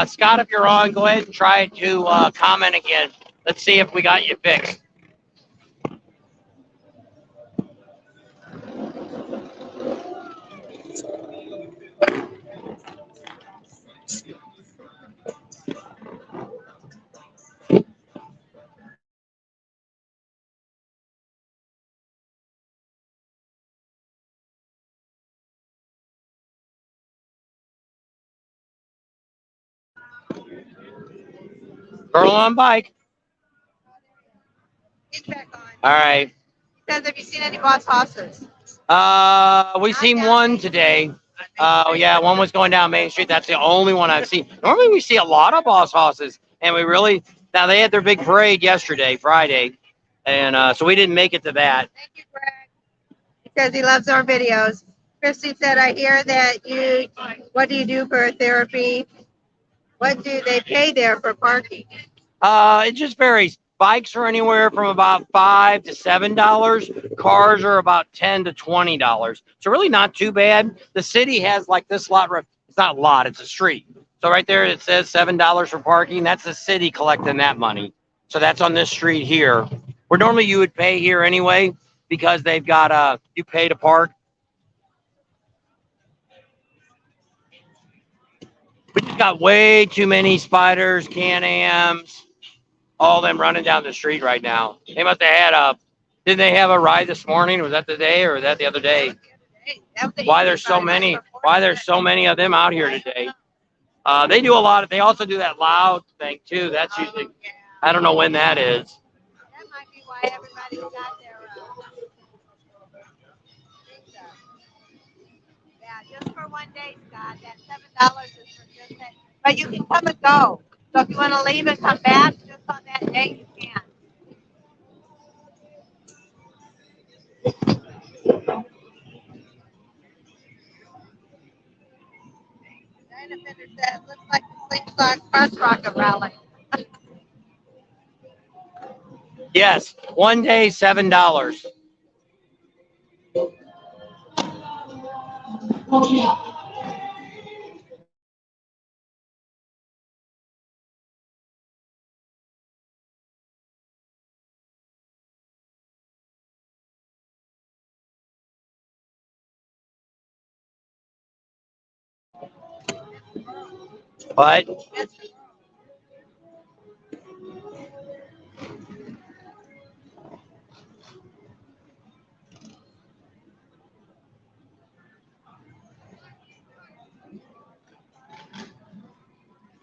Scott, if you're on, go ahead and try to comment again. Let's see if we got you fixed. Girl on bike. He's back on. All right. He says, have you seen any boss horses? We've seen one today. Yeah, one was going down Main Street. That's the only one I've seen. Normally we see a lot of boss horses, and now they had their big parade yesterday, Friday, and so we didn't make it to that. Thank you, Greg. He says he loves our videos. Christy said, I hear that what do you do for therapy? What do they pay there for parking? It just varies. Bikes are anywhere from about $5 to $7. Cars are about $10 to $20. So really not too bad. The city has like this lot. It's not a lot. It's a street. So right there it says $7 for parking. That's the city collecting that money. So that's on this street here. Where normally you would pay here anyway because they've got you pay to park. We just got way too many Spiders, Can-Ams, all them running down the street right now. They must have had didn't they have a ride this morning? Was that the day or was that the other day? Why there's so many of them out here today? They do a lot they also do that loud thing too. That's usually, I don't know when that is. That might be why everybody got their yeah, just for one day, Scott. That $7 is for just that. But you can come and go. So if you want to leave and come back just on that day, you can. Diana Fender said, looks like the Slingshot Cross Rocket Rally. Yes, one day $7. What?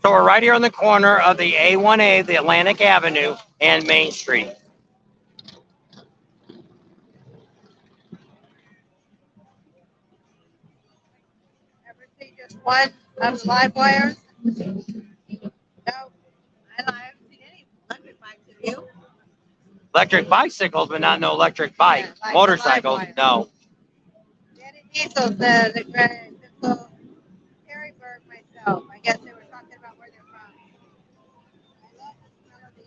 So we're right here on the corner of the A1A, the Atlantic Avenue, and Main Street. Ever see just one of the live wires? No, I haven't seen any electric bikes. Have you? Electric bicycles, but not no electric bike. Yeah, like Motorcycles, no. Danny Diesel said the Harryburg myself. I guess they were talking about where they're from. I love the smell of the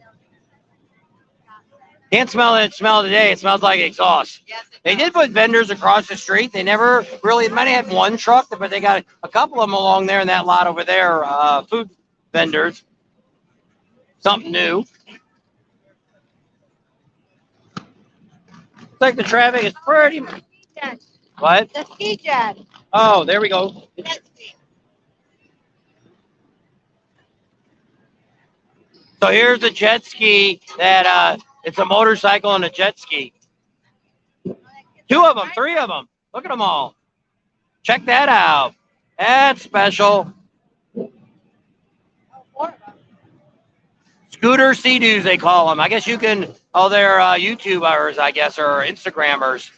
Can't smell it. Smell it today. It smells like exhaust. Yes, They did put vendors across the street. They never really, might have had one truck, but they got a couple of them along there in that lot over there, food vendors. Something new. Looks like the traffic is pretty. What? The ski jet. Oh, there we go. So here's the jet ski that it's a motorcycle and a jet ski. 2 of them, 3 of them. Look at them all. Check that out. That's special. Scooter Sea-Doos, they call them. I guess you can, they're YouTubers, I guess, or Instagrammers.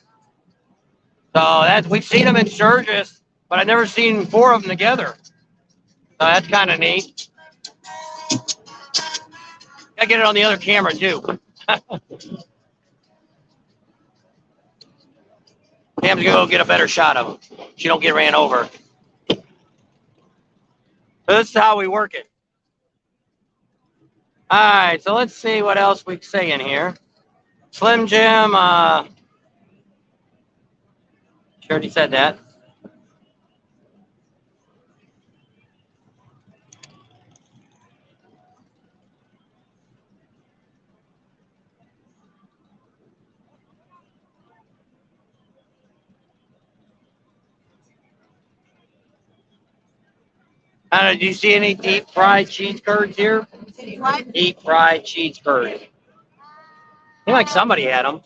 So we've seen them in Sturgis, but I've never seen 4 of them together. So that's kind of neat. Gotta get it on the other camera too. Pam's gonna go get a better shot of him. She don't get ran over. So this is how we work it. All right, so let's see what else we say in here. Slim Jim, she already said that. Do you see any deep fried cheese curds here? Deep fried cheese curds. I think like somebody had them.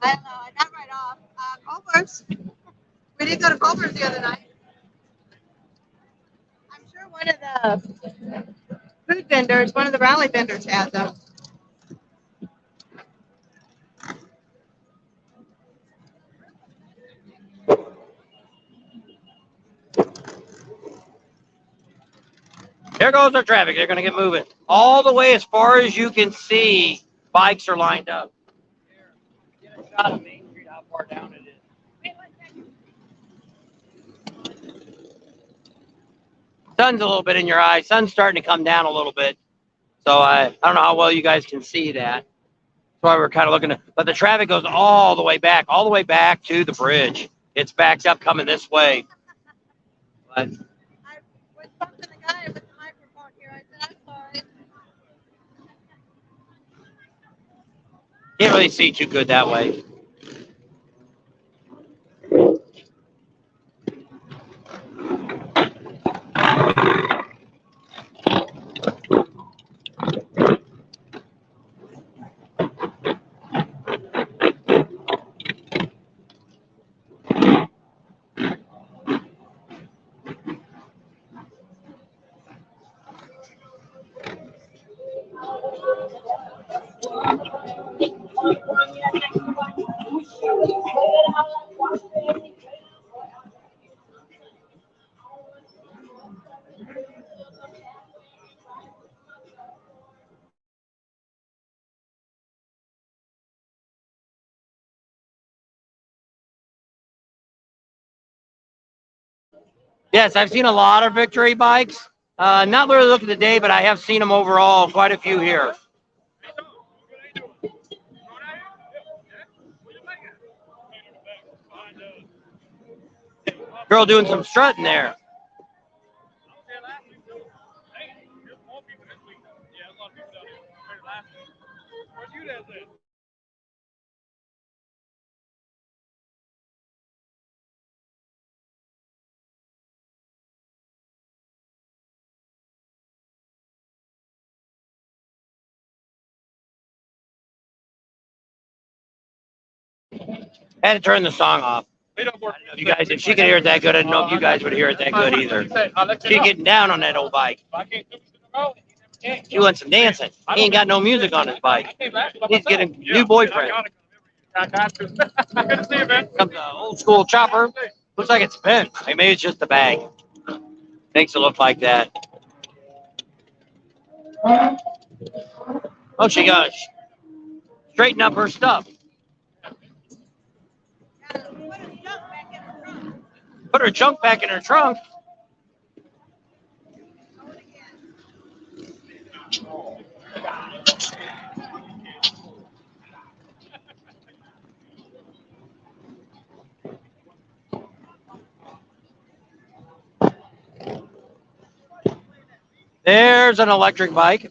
I don't know. I got right off. Culver's. We did go to Culver's the other night. I'm sure one of the food vendors, one of the rally vendors had them. There goes our traffic. They're going to get moving. All the way as far as you can see, bikes are lined up. Get a shot of Main Street, how far down it is. Sun's a little bit in your eye. Sun's starting to come down a little bit. So I don't know how well you guys can see that. That's why we're kind of looking at, but the traffic goes all the way back to the bridge. It's backed up coming this way. But I was talking to the guy with the microphone here. I said, I'm sorry. can't really see too good that way. Yes, I've seen a lot of victory bikes. Not really looking today, but I have seen them overall, quite a few here. Girl doing some strutting there. I had to turn the song off. I don't know if you guys, if she could hear it that good, I don't know if you guys would hear it that good either. She's getting down on that old bike. She wants some dancing. He ain't got no music on his bike. He's getting a new boyfriend. Comes an old school chopper. Looks like it's bent. Like maybe it's just the bag. Makes it look like that. Oh, she got straighten up her stuff. Put her junk back in her trunk. There's an electric bike.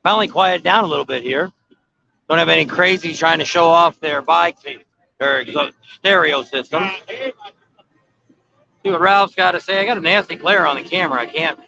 Finally quieted down a little bit here. Don't have any crazies trying to show off their bikes, their stereo system. See what Ralph's got to say. I got a nasty glare on the camera. I can't.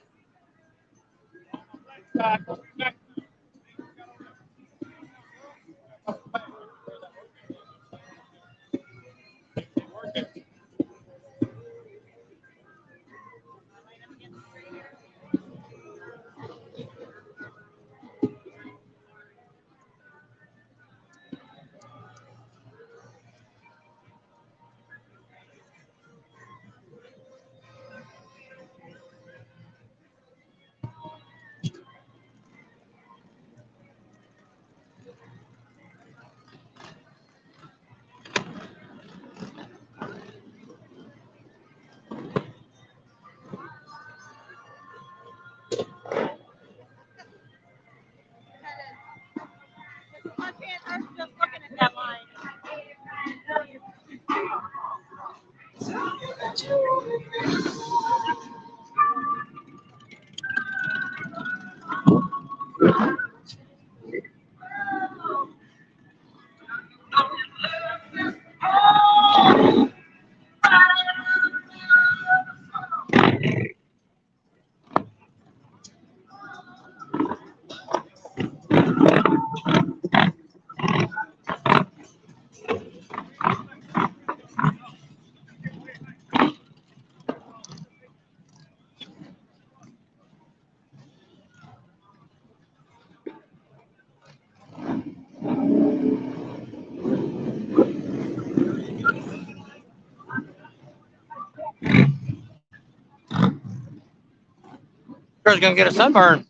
Girl's gonna get a sunburn.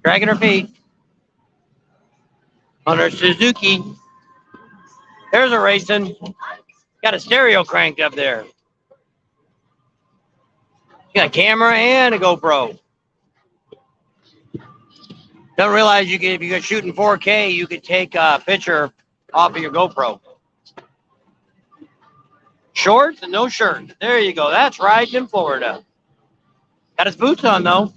Dragging her feet on her Suzuki. There's a racing. Got a stereo cranked up there. Got a camera and a GoPro. Don't realize you could, if you're shooting 4K, you could take a picture off of your GoPro. Shorts and no shirt. There you go. That's right in Florida. Got his boots on though.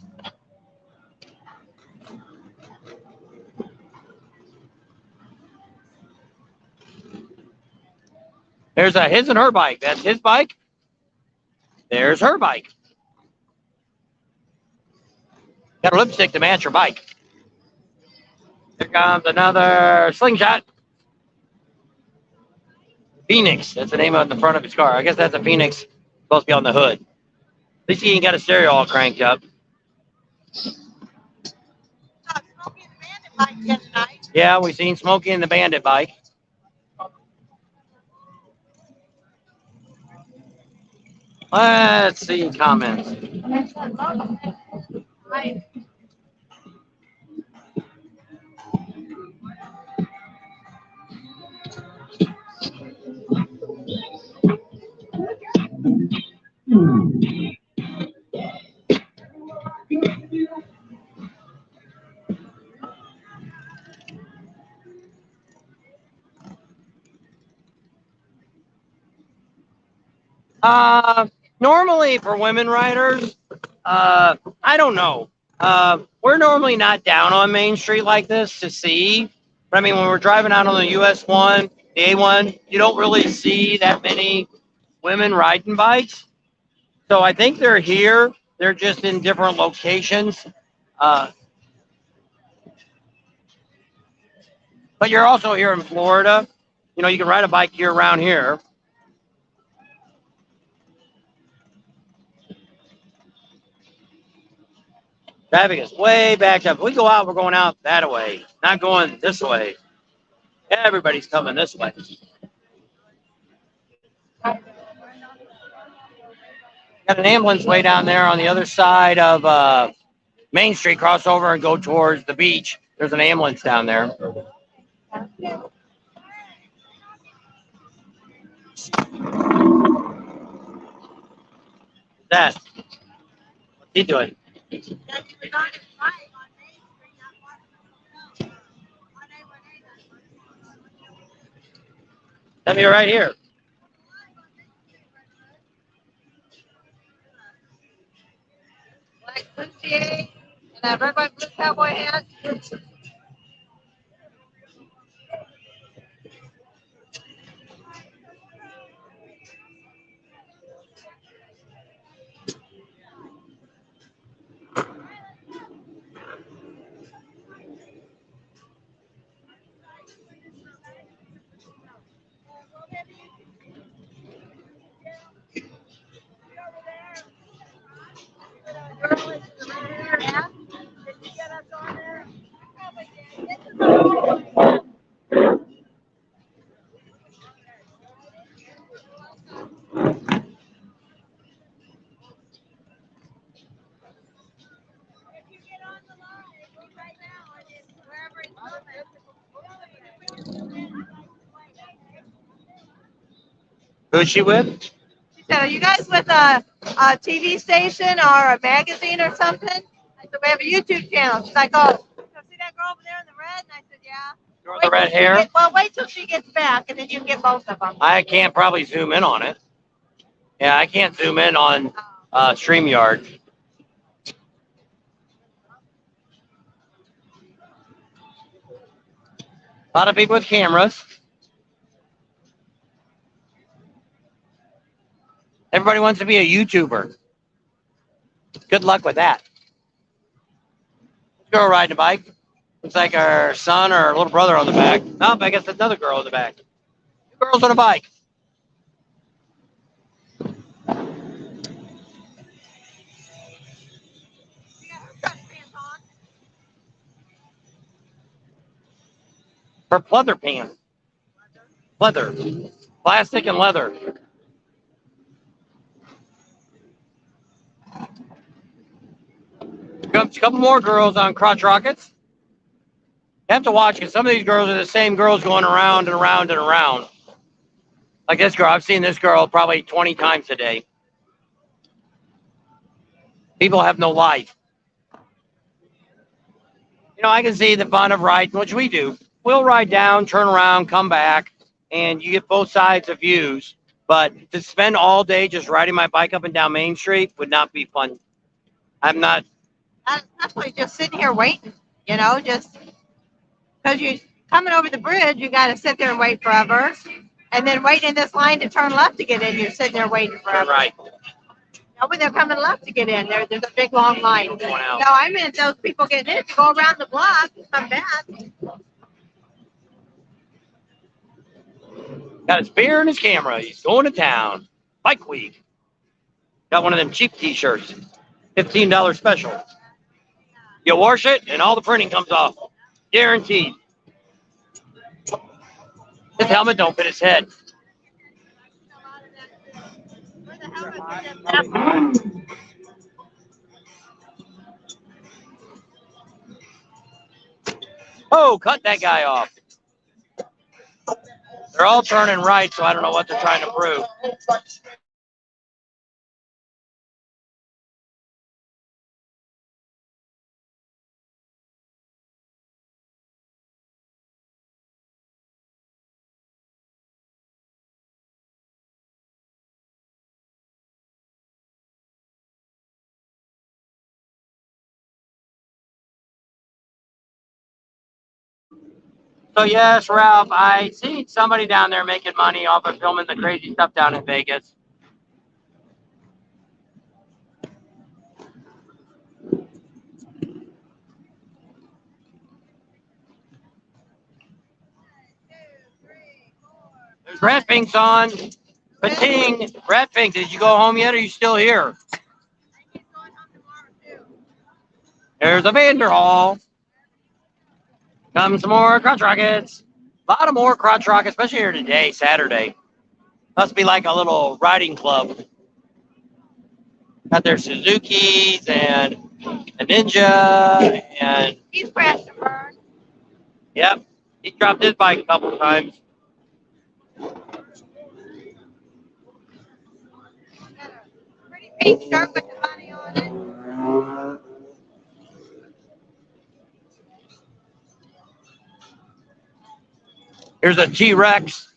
There's a his and her bike. That's his bike. There's her bike. Got a lipstick to match her bike. Here comes another slingshot. Phoenix. That's the name of the front of his car. I guess that's a Phoenix. Supposed to be on the hood. At least he ain't got a stereo all cranked up. Yeah, we seen Smokey and the Bandit bike. Let's see comments. Normally for women riders, I don't know. We're normally not down on Main Street like this to see. But I mean, when we're driving out on the US 1, the A1, you don't really see that many women riding bikes. So I think they're here. They're just in different locations. But you're also here in Florida. You know, you can ride a bike here around here. Traffic is way backed up. If we go out, we're going out that way, not going this way. Everybody's coming this way. Got an ambulance way down there on the other side of Main Street. Cross over and go towards the beach. There's an ambulance down there. That. What's he doing? Let me right here. Black bustier and that red, white, blue cowboy hat. Who's she with? She said, "Are you guys with a TV station or a magazine or something?" I said, "We have a YouTube channel." She's like, "Oh, so see that girl over there in the red?" And I said, "Yeah." Girl with the red hair? Well, wait till she gets back, and then you can get both of them. I can't probably zoom in on it. Yeah, I can't zoom in on StreamYard. A lot of people with cameras. Everybody wants to be a YouTuber. Good luck with that. Girl riding a bike. Looks like her son or little brother on the back. Nope, I guess another girl on the back. Two girls on a bike. Her pleather pants. Leather. Plastic and leather. Comes a couple more girls on crotch rockets. You have to watch because some of these girls are the same girls going around and around and around. Like this girl. I've seen this girl probably 20 times a day. People have no life. You know, I can see the fun of riding, which we do. We'll ride down, turn around, come back, and you get both sides of views. But to spend all day just riding my bike up and down Main Street would not be fun. I'm not. That's why just sitting here waiting, just because you're coming over the bridge, you got to sit there and wait forever. And then waiting in this line to turn left to get in, you're sitting there waiting forever. Right. No, when they're coming left to get in, there's a big long line. No, I meant those people getting in to go around the block and come back. Got his beer and his camera. He's going to town. Bike week. Got one of them cheap T-shirts. $15 special. You wash it and all the printing comes off. Guaranteed. His helmet don't fit his head. Oh, cut that guy off. They're all turning right, so I don't know what they're trying to prove. So yes, Ralph, I seen somebody down there making money off of filming the crazy stuff down in Vegas. There's Rat Pink's on. Pating. Rat Pink, did you go home yet or are you still here? There's a Vanderhall. Come some more crotch rockets. A lot of more crotch rockets, especially here today, Saturday. Must be like a little riding club. Got their Suzukis and a Ninja and He's crashed and burned. yep. He dropped his bike a couple of times. Pretty pink shirt with the money on it. Here's a T-Rex.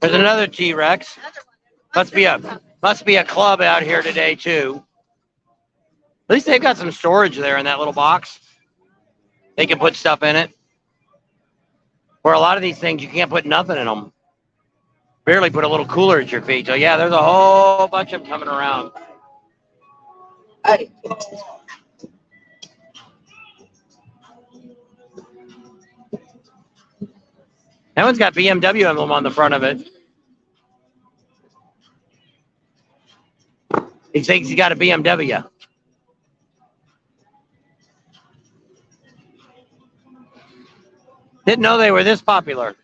There's another T-Rex. Must be a club out here today too. At least they've got some storage there in that little box. They can put stuff in it. Where a lot of these things you can't put nothing in them. Barely put a little cooler at your feet. So yeah, there's a whole bunch of them coming around. Hey. That one's got BMW emblem on the front of it. He thinks he got a BMW. Didn't know they were this popular.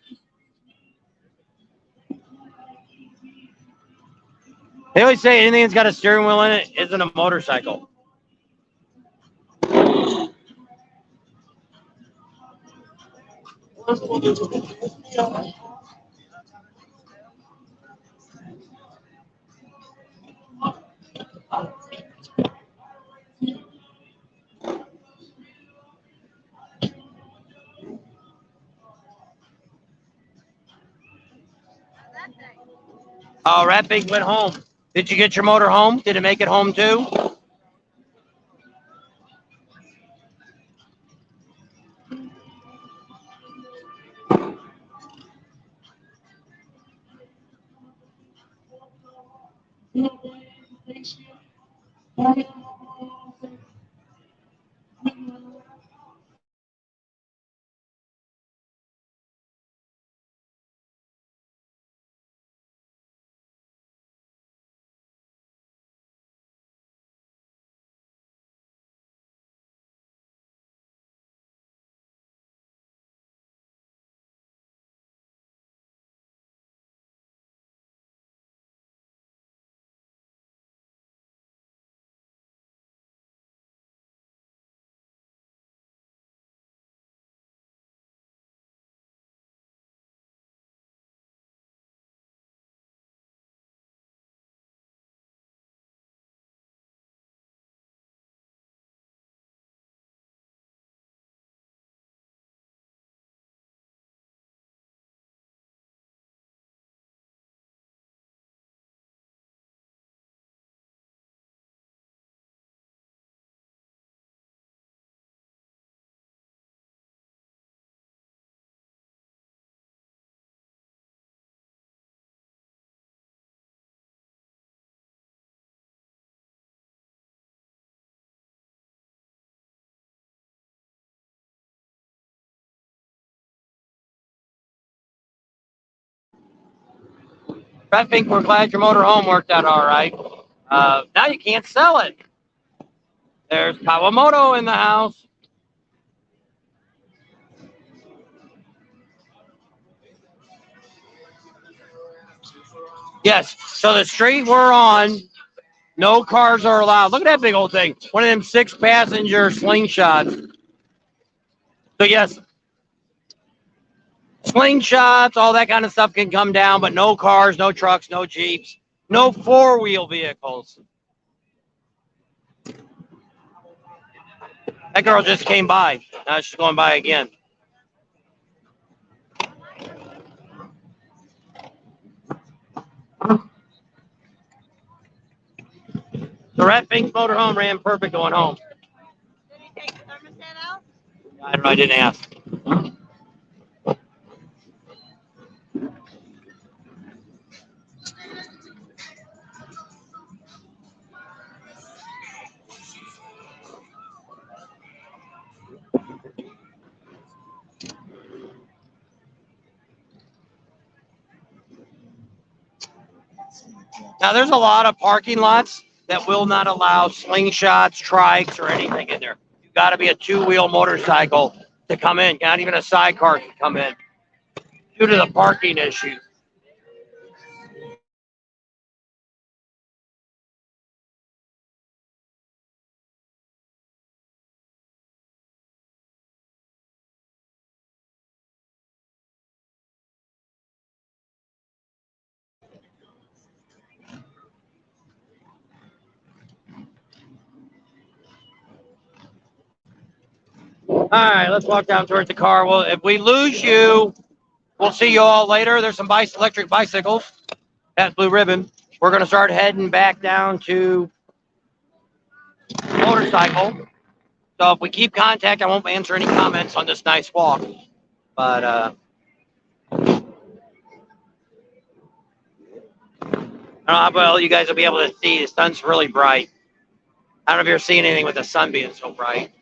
They always say anything that's got a steering wheel in it isn't a motorcycle. Oh, Rat Pig went home. Did you get your motor home? Did it make it home too? I think we're glad your motor home worked out all right. Now you can't sell it. There's Kawamoto in the house. Yes, so the street we're on, no cars are allowed. Look at that big old thing. One of them 6-passenger slingshots. So yes, slingshots, all that kind of stuff can come down, but no cars, no trucks, no Jeeps, no four-wheel vehicles. That girl just came by. Now she's going by again. The Rat Pink's motorhome ran perfect going home. Did he take the thermostat out? I don't know, I didn't ask. Now, there's a lot of parking lots that will not allow slingshots, trikes, or anything in there. You've got to be a two-wheel motorcycle to come in. Not even a sidecar can come in due to the parking issue. All right, let's walk down towards the car. Well, if we lose you, we'll see you all later. There's some electric bicycles at Blue Ribbon. We're going to start heading back down to motorcycle. So if we keep contact, I won't answer any comments on this nice walk. But I don't know how well you guys will be able to see. The sun's really bright. I don't know if you're seeing anything with the sun being so bright.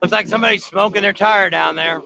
Looks like somebody's smoking their tire down there.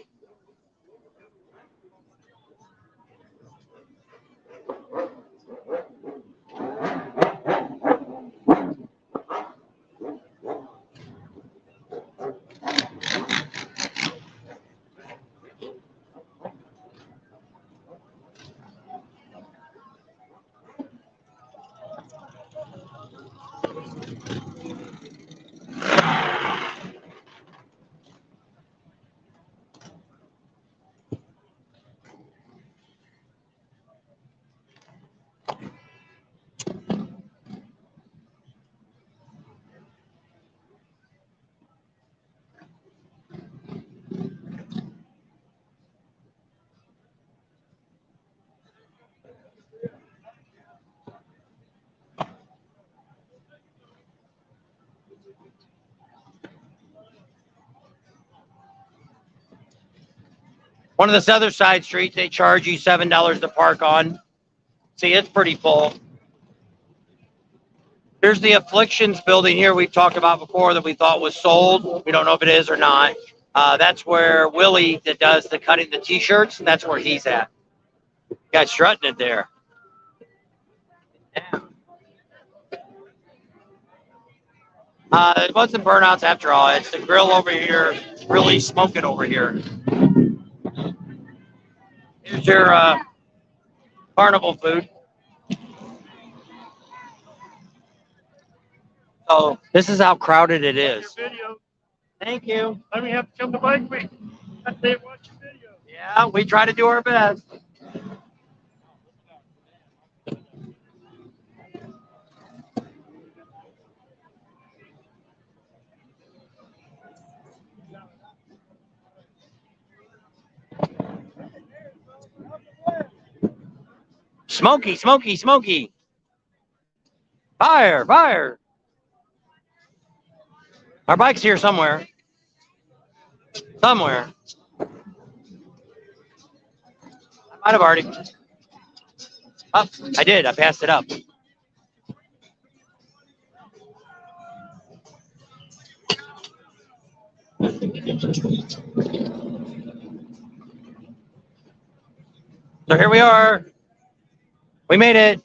One of the other side streets, they charge you $7 to park on. See, it's pretty full. Here's the Afflictions building here we've talked about before that we thought was sold. We don't know if it is or not. That's where Willie that does the cutting the T-shirts, that's where he's at. Got strutting it there. Yeah. It wasn't burnouts after all. It's the grill over here. It's really smoking over here. Here's your carnival food. So this is how crowded it is. Thank you. Let me have to come to Bike Week. They watch your video. Yeah, we try to do our best. Smoky, smoky, smoky. Fire, fire. Our bike's here somewhere. Somewhere. I might have already. Oh, I did. I passed it up. So here we are. We made it.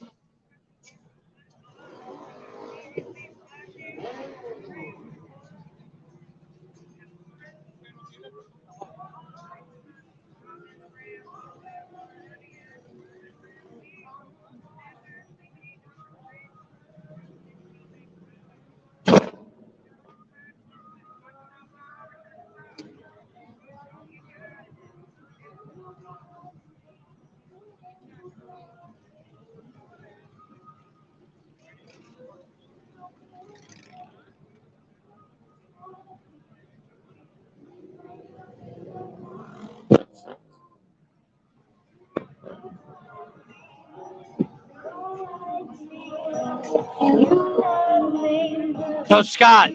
So Scott,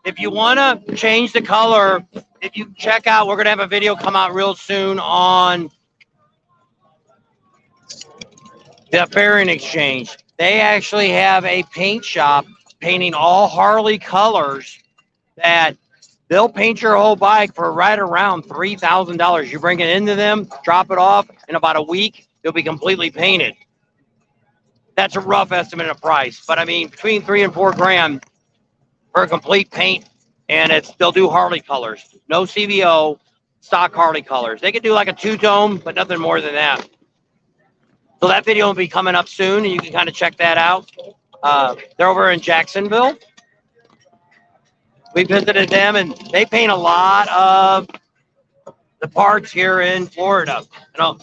if you want to change the color, if you check out, we're going to have a video come out real soon on the Fairing Exchange. They actually have a paint shop painting all Harley colors that they'll paint your whole bike for right around $3,000. You bring it into them, drop it off, in about a week, it'll be completely painted. That's a rough estimate of price, but I mean, between $3 and $4 grand for a complete paint, and they'll do Harley colors. No CVO, stock Harley colors. They could do like a two-tone, but nothing more than that. So that video will be coming up soon, and you can kind of check that out. They're over in Jacksonville. We visited them, and they paint a lot of the parts here in Florida. You know,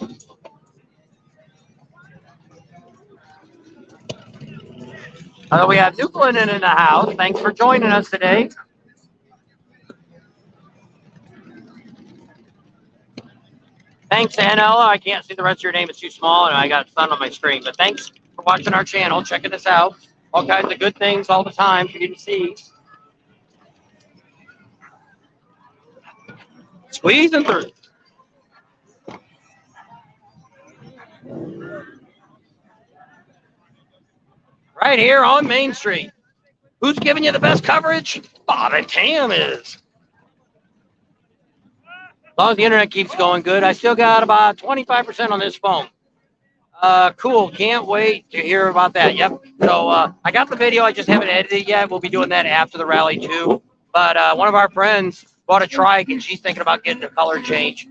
we have New Glennon in the house. Thanks for joining us today. Thanks, Anella. I can't see the rest of your name. It's too small, and I got sun on my screen. But thanks for watching our channel, checking us out. All kinds of good things all the time for you to see. Squeezing through. Right here on Main Street. Who's giving you the best coverage? Bob and Tam is. As long as the internet keeps going good, I still got about 25% on this phone. Cool. Can't wait to hear about that. Yep. So I got the video. I just haven't edited it yet. We'll be doing that after the rally too. But one of our friends bought a trike, and she's thinking about getting a color change.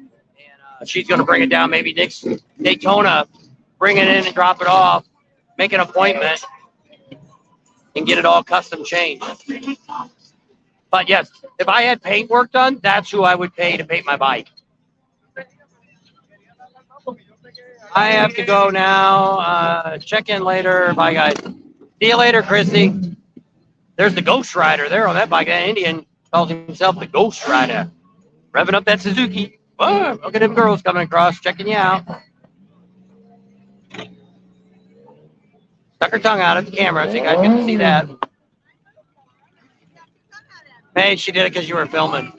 And she's going to bring it down maybe next Daytona, bring it in and drop it off, make an appointment, and get it all custom changed. But yes, if I had paint work done, that's who I would pay to paint my bike. I have to go now. Check in later. Bye, guys. See you later, Chrissy. There's the Ghost Rider there on that bike. That Indian calls himself the Ghost Rider. Revving up that Suzuki. Whoa, look at them girls coming across, checking you out. Stuck her tongue out at the camera so you guys get to see that. Hey, she did it because you were filming.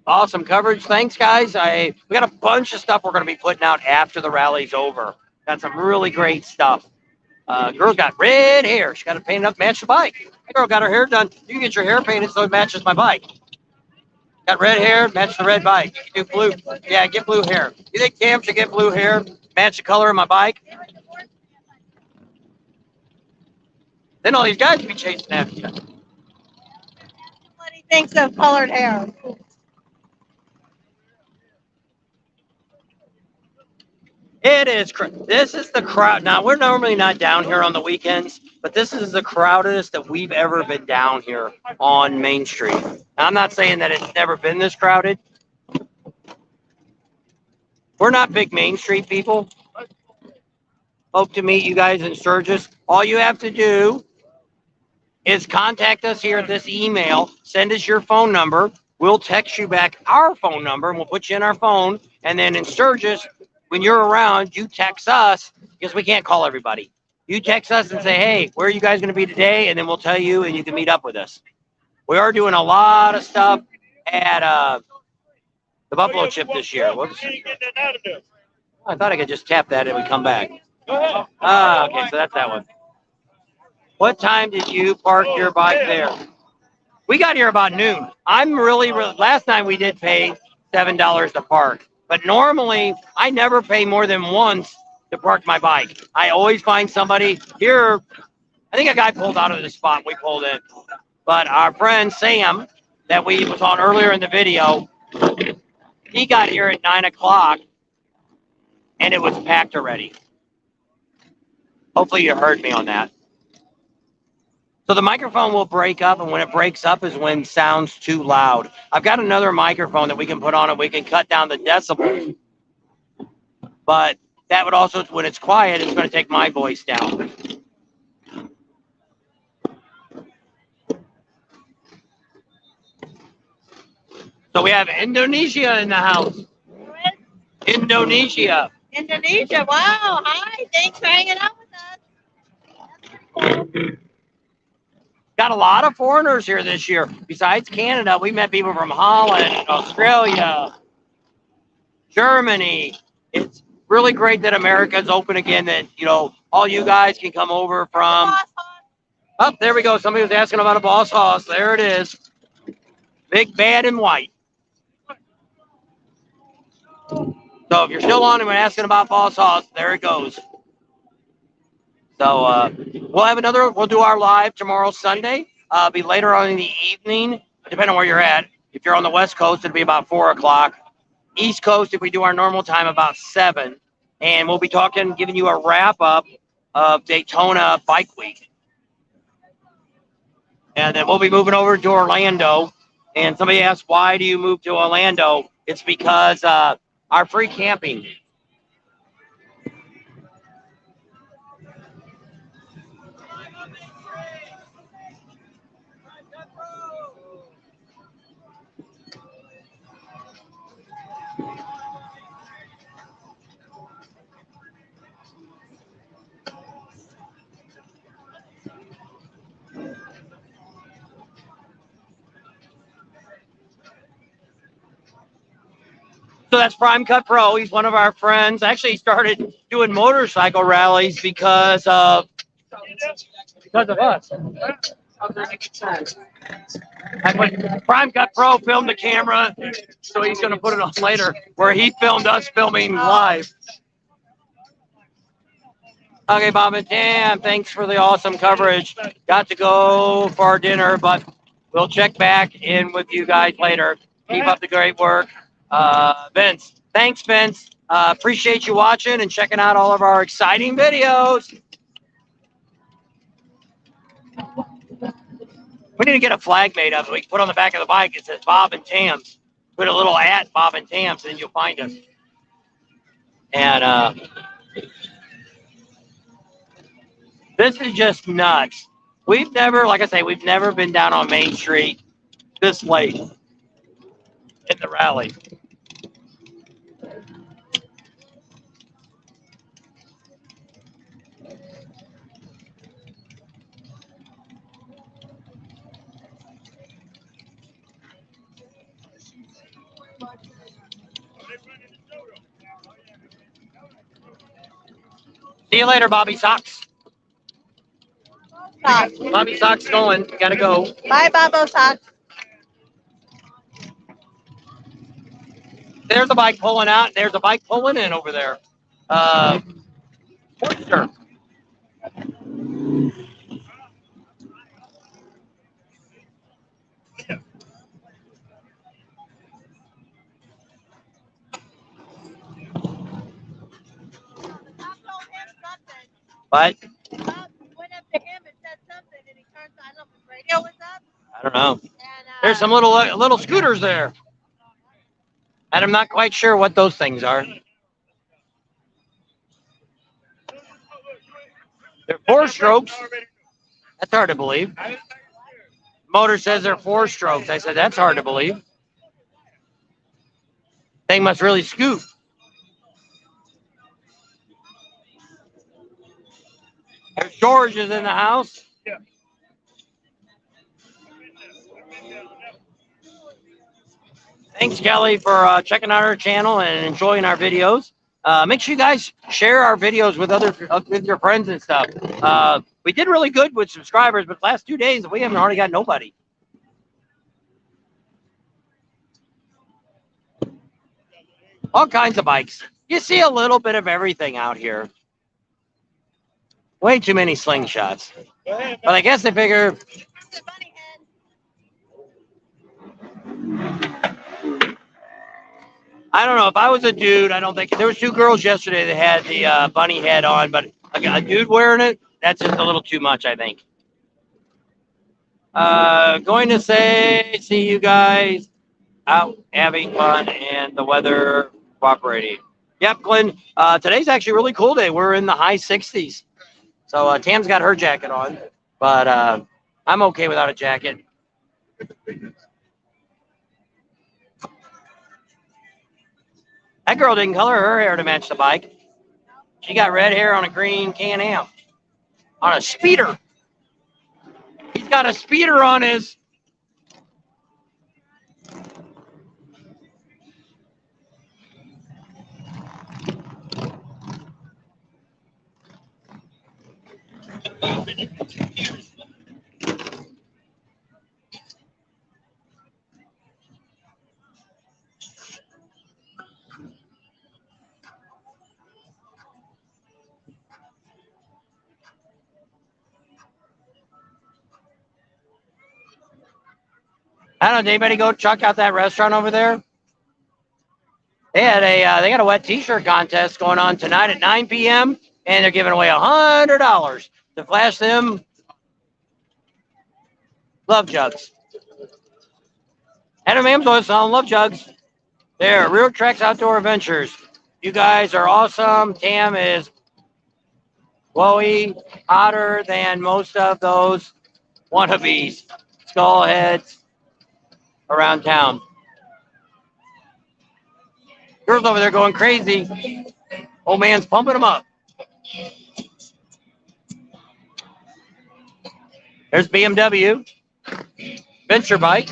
Awesome coverage. Thanks, guys. We got a bunch of stuff we're going to be putting out after the rally's over. Got some really great stuff. Girl's got red hair. She got it painted up, match the bike. Girl got her hair done. You can get your hair painted so it matches my bike. Got red hair, match the red bike. You do blue. Yeah, get blue hair. You think Cam should get blue hair, match the color of my bike? Then all these guys will be chasing after you. What he thinks of colored hair. It is. This is the crowd. Now, we're normally not down here on the weekends, but this is the crowdedest that we've ever been down here on Main Street. Now, I'm not saying that it's never been this crowded. We're not big Main Street people. Hope to meet you guys in Sturgis. All you have to do is contact us here at this email. Send us your phone number. We'll text you back our phone number, and we'll put you in our phone. And then in Sturgis, when you're around, you text us, because we can't call everybody. You text us and say, hey, where are you guys going to be today? And then we'll tell you, and you can meet up with us. We are doing a lot of stuff at the Buffalo Chip this year. Whoops. I thought I could just tap that and we come back. Okay, so that's that one. What time did you park your bike there? We got here about noon. I'm really last night we did pay $7 to park. But normally, I never pay more than once to park my bike. I always find somebody here. I think a guy pulled out of the spot we pulled in. But our friend Sam, that we was on earlier in the video, he got here at 9 o'clock, and it was packed already. Hopefully you heard me on that. So the microphone will break up, and when it breaks up is when it sounds too loud. I've got another microphone that we can put on it. We can cut down the decibels. But that would also, when it's quiet, it's going to take my voice down. So we have Indonesia in the house. Indonesia. Indonesia. Wow. Hi. Thanks for hanging out with us. That's pretty cool. Got a lot of foreigners here this year. Besides Canada, we met people from Holland, Australia, Germany. It's really great that America's open again, that, you know, all you guys can come over from. Oh, there we go. Somebody was asking about a Boss Hoss. There it is. Big, bad, and white. So if you're still on and we're asking about Boss Hoss, there it goes. So we'll do our live tomorrow, Sunday. Be later on in the evening, depending on where you're at. If you're on the West Coast, it'll be about 4 o'clock. East Coast, if we do our normal time, about 7. And we'll be giving you a wrap-up of Daytona Bike Week. And then we'll be moving over to Orlando. And somebody asked, why do you move to Orlando? It's because our free camping. So that's Prime Cut Pro. He's one of our friends. Actually, he started doing motorcycle rallies because of us. Prime Cut Pro filmed the camera, so he's going to put it on later, where he filmed us filming live. Okay, Bob and Tam, thanks for the awesome coverage. Got to go for dinner, but we'll check back in with you guys later. Keep up the great work. Vince, thanks, Vince. Appreciate you watching and checking out all of our exciting videos. We need to get a flag made up. We can put on the back of the bike. It says Bob and Tams. Put a little at Bob and Tams, and then you'll find us. And this is just nuts. We've never, like I say, we've never been down on Main Street this late in the rally. See you later, Bobby Socks. Sock. Bobby Socks going. Gotta go. Bye, Bobo Sock. There's a bike pulling out. There's a bike pulling in over there. Oyster. What? Went up to him and said something, and he turns. I don't know if his radio was up. I don't know. And, There's some little scooters there. And I'm not quite sure what those things are. They're 4-strokes. That's hard to believe. Motor says they're 4-strokes. I said, that's hard to believe. Thing must really scoot. There's George is in the house. Thanks, Kelly, for checking out our channel and enjoying our videos. Make sure you guys share our videos with your friends and stuff. We did really good with subscribers, but the last 2 days we haven't hardly got nobody. All kinds of bikes. You see a little bit of everything out here. Way too many slingshots. But I guess they figure. I don't know. If I was a dude, I don't think there was 2 girls yesterday that had the bunny head on, but a dude wearing it, that's just a little too much, I think. Going to say, see you guys out having fun and the weather cooperating. Yep, Glenn. Today's actually a really cool day. We're in the high 60s. So Tam's got her jacket on, but I'm okay without a jacket. That girl didn't color her hair to match the bike. She got red hair on a green Can-Am. On a speeder. He's got a speeder on his. I don't know. Did anybody go check out that restaurant over there? They had they got a wet T-shirt contest going on tonight at 9 p.m. and they're giving away $100 to flash them love jugs. Adam Amsoil selling love jugs. There, Real Treks Outdoor Adventures. You guys are awesome. Tam is glowy, hotter than most of those wannabes, skullheads around town. Girls over there going crazy. Old man's pumping them up. There's BMW. Venture bike.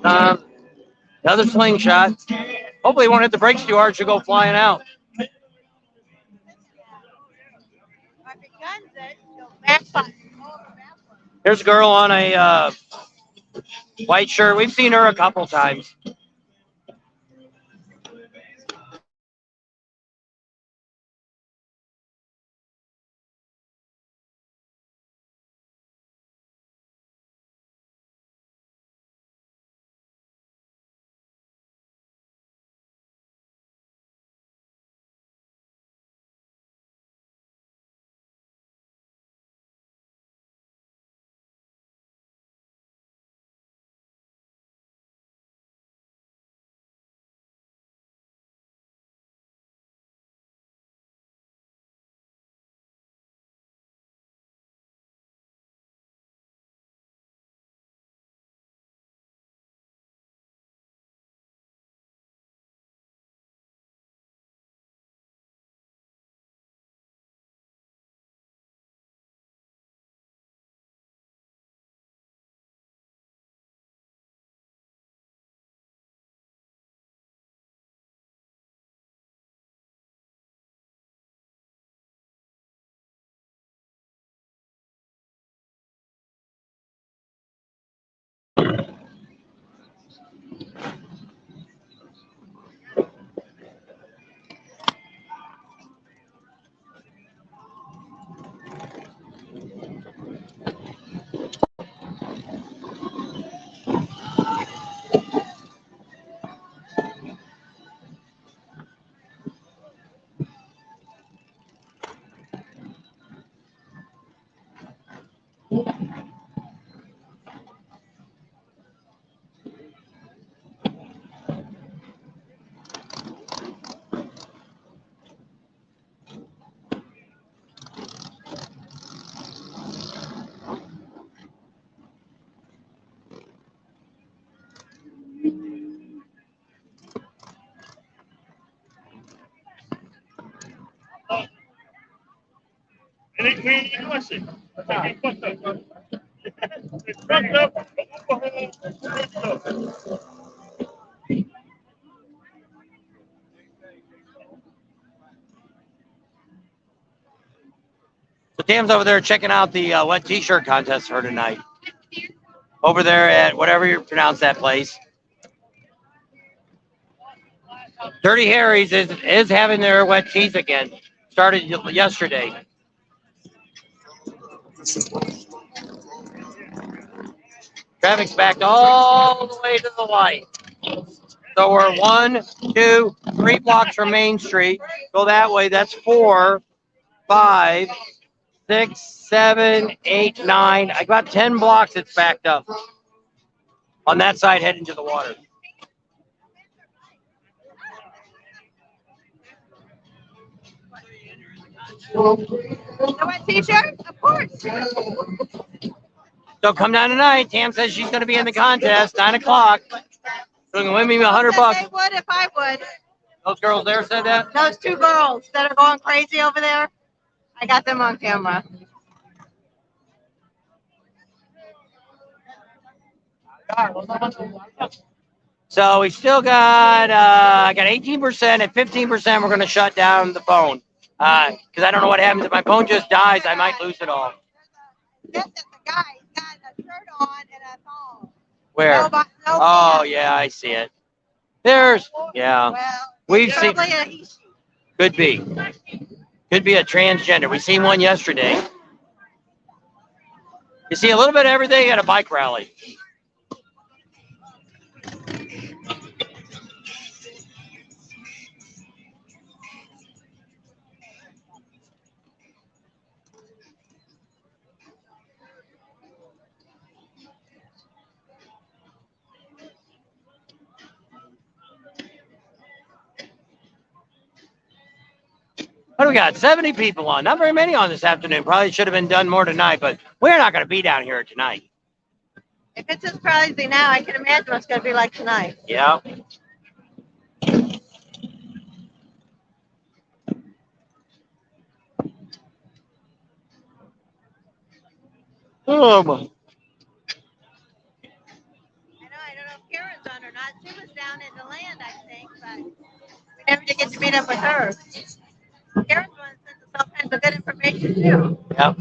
Another slingshot. Hopefully it won't hit the brakes too hard. She'll go flying out. There's a girl on a white shirt. We've seen her a couple times. Anything you want to fucked up. So Tam's over there checking out the wet t-shirt contest for tonight. Over there at whatever you pronounce that place. Dirty Harry's is having their wet tees again. Started yesterday. Traffic's backed all the way to the light. So we're 1, 2, 3 blocks from Main Street. Go that way. That's 4, 5, 6, 7, 8, 9. I got 10 blocks. It's backed up on that side heading to the water. The wet t-shirt? Of course. So come down tonight. Tam says she's going to be in the contest, 9 o'clock. So you can win me $100. They would if I would. Those girls there said that? Those 2 girls that are going crazy over there, I got them on camera. So we still got, I got 18%. At 15%, we're going to shut down the phone. Because I don't know what happens. If my phone just dies, I might lose it all. This is the guy. He's got a shirt on and a thong. Where? Oh, yeah, I see it. There's, yeah. Well, We've seen, probably a he. could be. Could be a transgender. We seen one yesterday. You see a little bit of everything at a bike rally. What do we got? 70 people on. Not very many on this afternoon. Probably should have been done more tonight, but we're not going to be down here tonight. If it's as crazy now, I can imagine what it's going to be like tonight. Yeah. Oh, I don't know if Karen's on or not. She was down in the land, I think, but we never did get to meet up with her. Karen's one that sends us all kinds of good information, too. yep.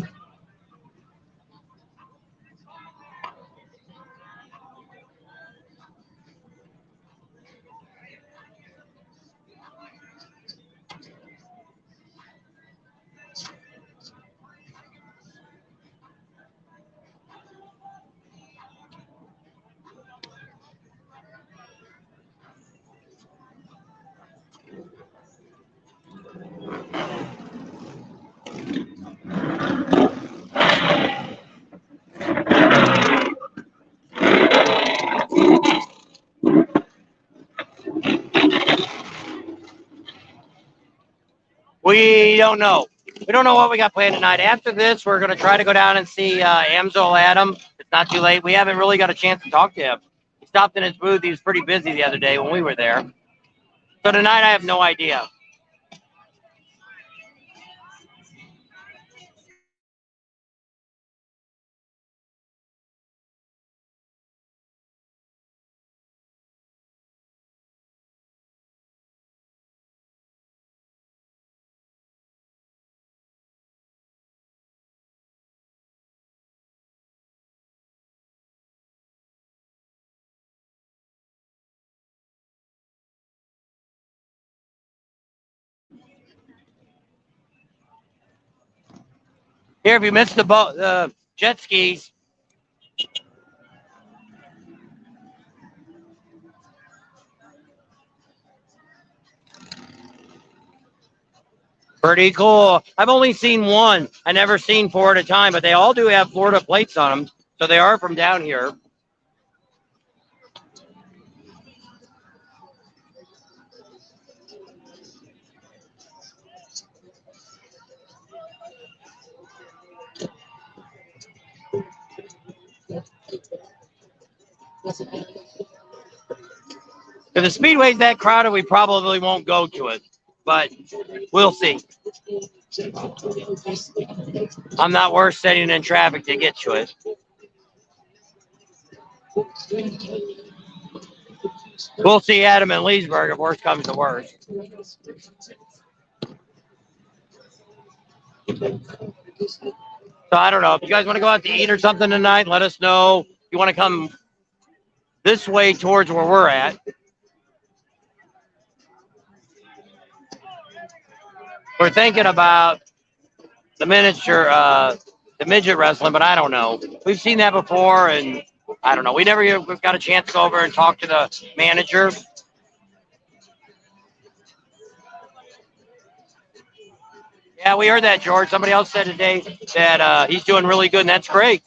We don't know. We don't know what we got planned tonight. After this, we're going to try to go down and see Amzol Adam. It's not too late. We haven't really got a chance to talk to him. He stopped in his booth. He was pretty busy the other day when we were there. So tonight, I have no idea. Here, if you missed the boat, jet skis, Pretty cool. I've only seen one. I never seen 4 at a time, but they all do have Florida plates on them. So they are from down here. If the speedway's that crowded, we probably won't go to it, but we'll see. I'm not worth sitting in traffic to get to it. We'll see Adam in Leesburg if worst comes to worst. So I don't know. If you guys want to go out to eat or something tonight, let us know. If you want to come this way towards where we're at. We're thinking about the miniature, the midget wrestling, but I don't know. We've seen that before, and I don't know. We've got a chance to go over and talk to the manager. Yeah, we heard that, George. Somebody else said today that he's doing really good, and that's great.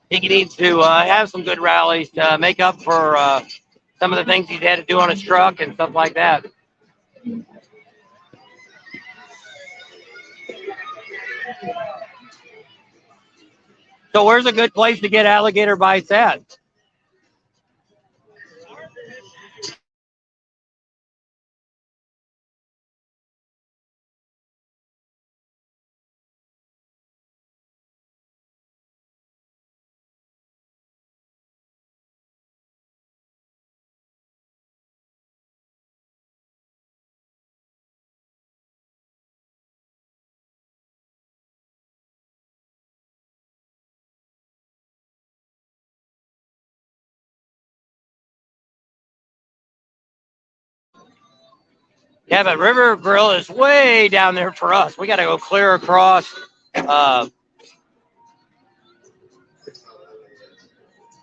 He needs to have some good rallies to make up for some of the things he's had to do on his truck and stuff like that. So where's a good place to get alligator bites at? Yeah, but River Grill is way down there for us. We got to go clear across. Well,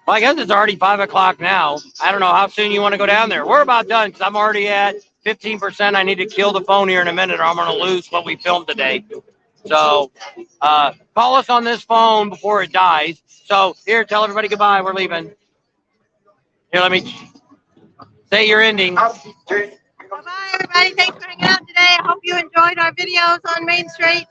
I guess it's already 5 o'clock now. I don't know how soon you want to go down there. We're about done because I'm already at 15%. I need to kill the phone here in a minute or I'm going to lose what we filmed today. So call us on this phone before it dies. So here, tell everybody goodbye. We're leaving. Here, let me say your ending. Bye-bye, everybody. Thanks for hanging out today. I hope you enjoyed our videos on Main Street.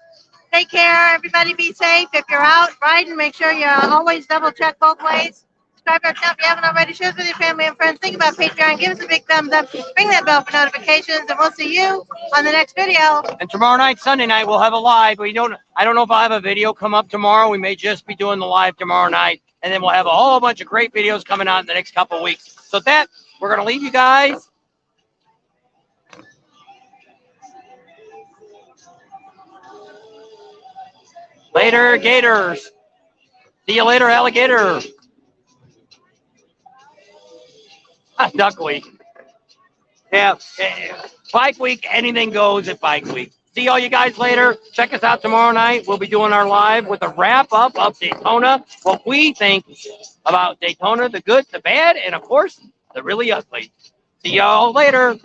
Take care. Everybody be safe. If you're out riding, make sure you always double check both ways. Subscribe to our channel if you haven't already. Share this with your family and friends. Think about Patreon. Give us a big thumbs up. Ring that bell for notifications. And we'll see you on the next video. And tomorrow night, Sunday night, we'll have a live. I don't know if I'll have a video come up tomorrow. We may just be doing the live tomorrow night. And then we'll have a whole bunch of great videos coming out in the next couple of weeks. So that, we're going to leave you guys. Later, Gators. See you later, alligator. Duck week. Yeah. Bike week, anything goes at Bike week. See all you guys later. Check us out tomorrow night. We'll be doing our live with a wrap-up of Daytona. What we think about Daytona, the good, the bad, and, of course, the really ugly. See y'all later.